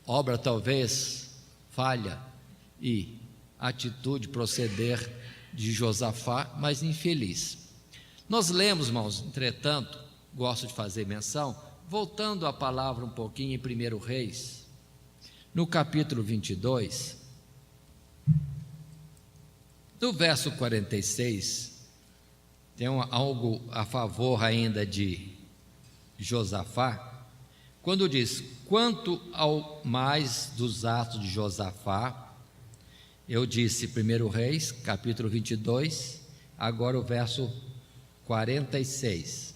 obra, talvez, falha e atitude, proceder de Josafá, mas infeliz. Nós lemos, irmãos, entretanto, gosto de fazer menção, voltando a palavra um pouquinho em 1 Reis, no capítulo 22, no verso 46, tem algo a favor ainda de Josafá, quando diz, quanto ao mais dos atos de Josafá, eu disse 1 Reis, capítulo 22, agora o verso 46.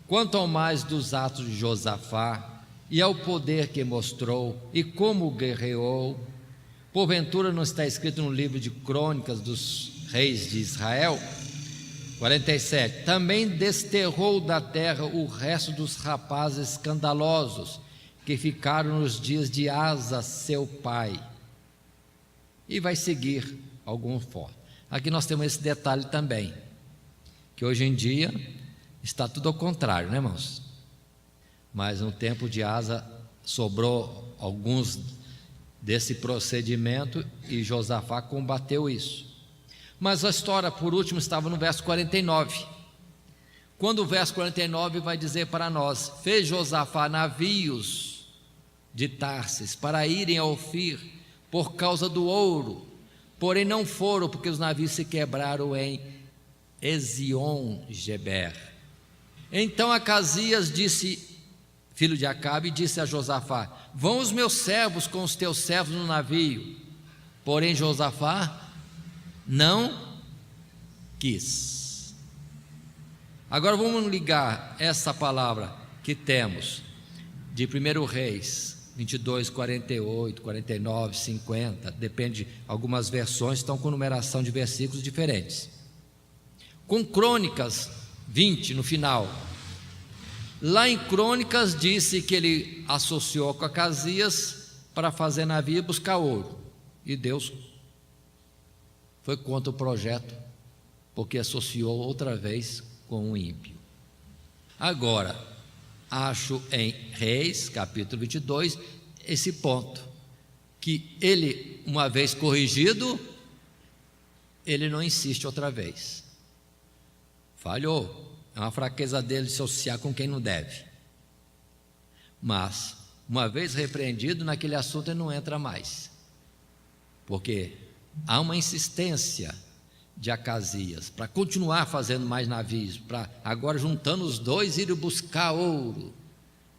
Quanto ao mais dos atos de Josafá, e ao poder que mostrou, e como guerreou, porventura não está escrito no livro de crônicas dos reis de Israel? 47. Também desterrou da terra o resto dos rapazes escandalosos, que ficaram nos dias de Asa, seu pai. E vai seguir algum forte. Aqui nós temos esse detalhe também, que hoje em dia está tudo ao contrário, né, irmãos? Mas no tempo de Asa sobrou alguns desse procedimento e Josafá combateu isso. Mas a história, por último, estava no verso 49. Quando o verso 49 vai dizer para nós, fez Josafá navios de Tarsis para irem a Ofir por causa do ouro, porém não foram, porque os navios se quebraram em Ezion-Geber. Então Acasias disse, filho de Acabe, disse a Josafá, vão os meus servos com os teus servos no navio. Porém Josafá não quis. Agora vamos ligar essa palavra que temos de 1 Reis 22, 48, 49, 50, depende, algumas versões estão com numeração de versículos diferentes, com Crônicas 20 no final. Lá em Crônicas disse que ele associou com Acasias para fazer navio e buscar ouro, e Deus foi contra o projeto, porque associou outra vez com um ímpio. Agora, acho em Reis, capítulo 22, esse ponto, que ele, uma vez corrigido, ele não insiste outra vez. Falhou, é uma fraqueza dele se associar com quem não deve. Mas, uma vez repreendido, naquele assunto ele não entra mais, porque há uma insistência de Acasias para continuar fazendo mais navios, para agora, juntando os dois, ir buscar ouro.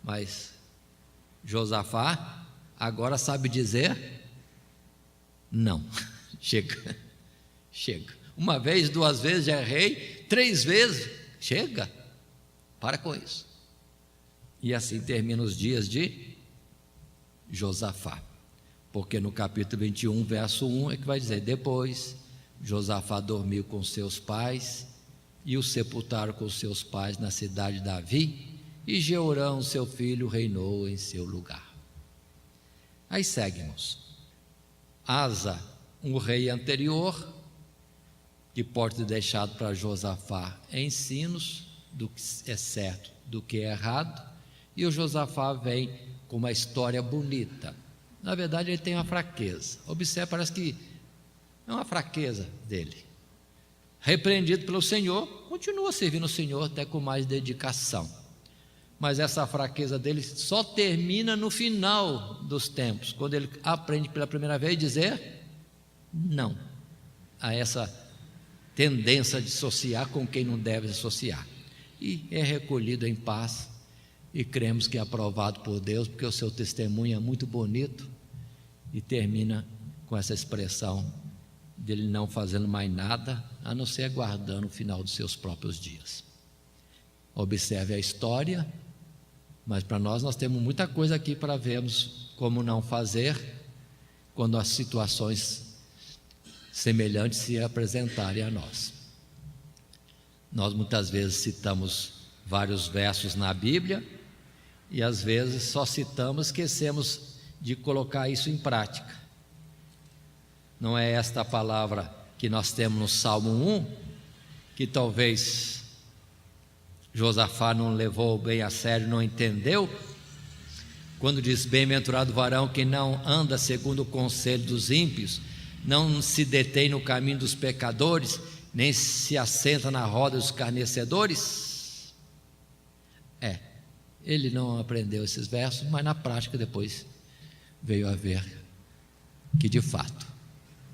Mas Josafá agora sabe dizer não. Chega. Uma vez, 2 vezes já é rei, 3 vezes, chega, para com isso. E assim termina os dias de Josafá, porque no capítulo 21, verso 1 é que vai dizer: depois Josafá dormiu com seus pais e o sepultaram com seus pais na cidade de Davi, e Jeorão, seu filho, reinou em seu lugar. Aí seguimos. Asa, um rei anterior, que pode ter deixado para Josafá ensinos do que é certo, do que é errado, e o Josafá vem com uma história bonita. Na verdade, ele tem uma fraqueza. Observe, parece que é uma fraqueza dele. Repreendido pelo Senhor, continua servindo o Senhor até com mais dedicação. Mas essa fraqueza dele só termina no final dos tempos, quando ele aprende pela primeira vez a dizer não a essa tendência de associar com quem não deve associar. E é recolhido em paz, e cremos que é aprovado por Deus, porque o seu testemunho é muito bonito, e termina com essa expressão dele não fazendo mais nada, a não ser aguardando o final dos seus próprios dias. Observe a história, mas para nós temos muita coisa aqui para vermos como não fazer quando as situações semelhantes se apresentarem a nós. Nós muitas vezes citamos vários versos na Bíblia e às vezes só citamos, esquecemos de colocar isso em prática. Não é esta a palavra que nós temos no Salmo 1, que talvez Josafá não levou bem a sério, não entendeu, quando diz: bem-aventurado o varão que não anda segundo o conselho dos ímpios, não se detém no caminho dos pecadores, nem se assenta na roda dos escarnecedores. Ele não aprendeu esses versos, mas na prática depois veio a ver que de fato,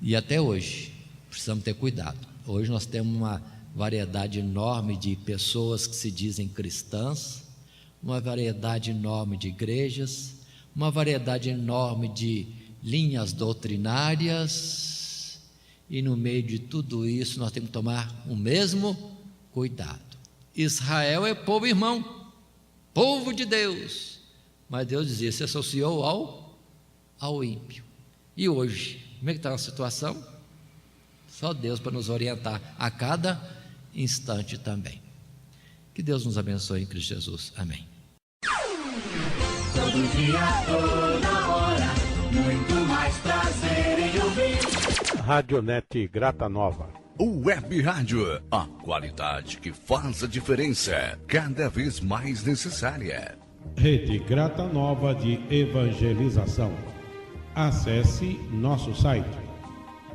e até hoje, precisamos ter cuidado. Hoje nós temos uma variedade enorme de pessoas que se dizem cristãs, uma variedade enorme de igrejas, uma variedade enorme de linhas doutrinárias, e no meio de tudo isso nós temos que tomar o mesmo cuidado. Israel é povo irmão, povo de Deus, mas Deus dizia, se associou ao ímpio. E hoje, como é que está a situação? Só Deus para nos orientar a cada instante também. Que Deus nos abençoe em Cristo Jesus. Amém. Todo dia, toda hora, muito mais prazer em ouvir. Radionet Grata Nova. Web Rádio, a qualidade que faz a diferença, cada vez mais necessária. Rede Grata Nova de Evangelização. Acesse nosso site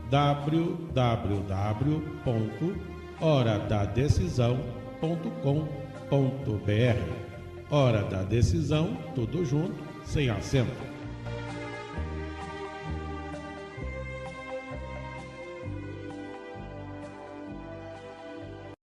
www.horadadecisão.com.br. Hora da Decisão, tudo junto, sem acento.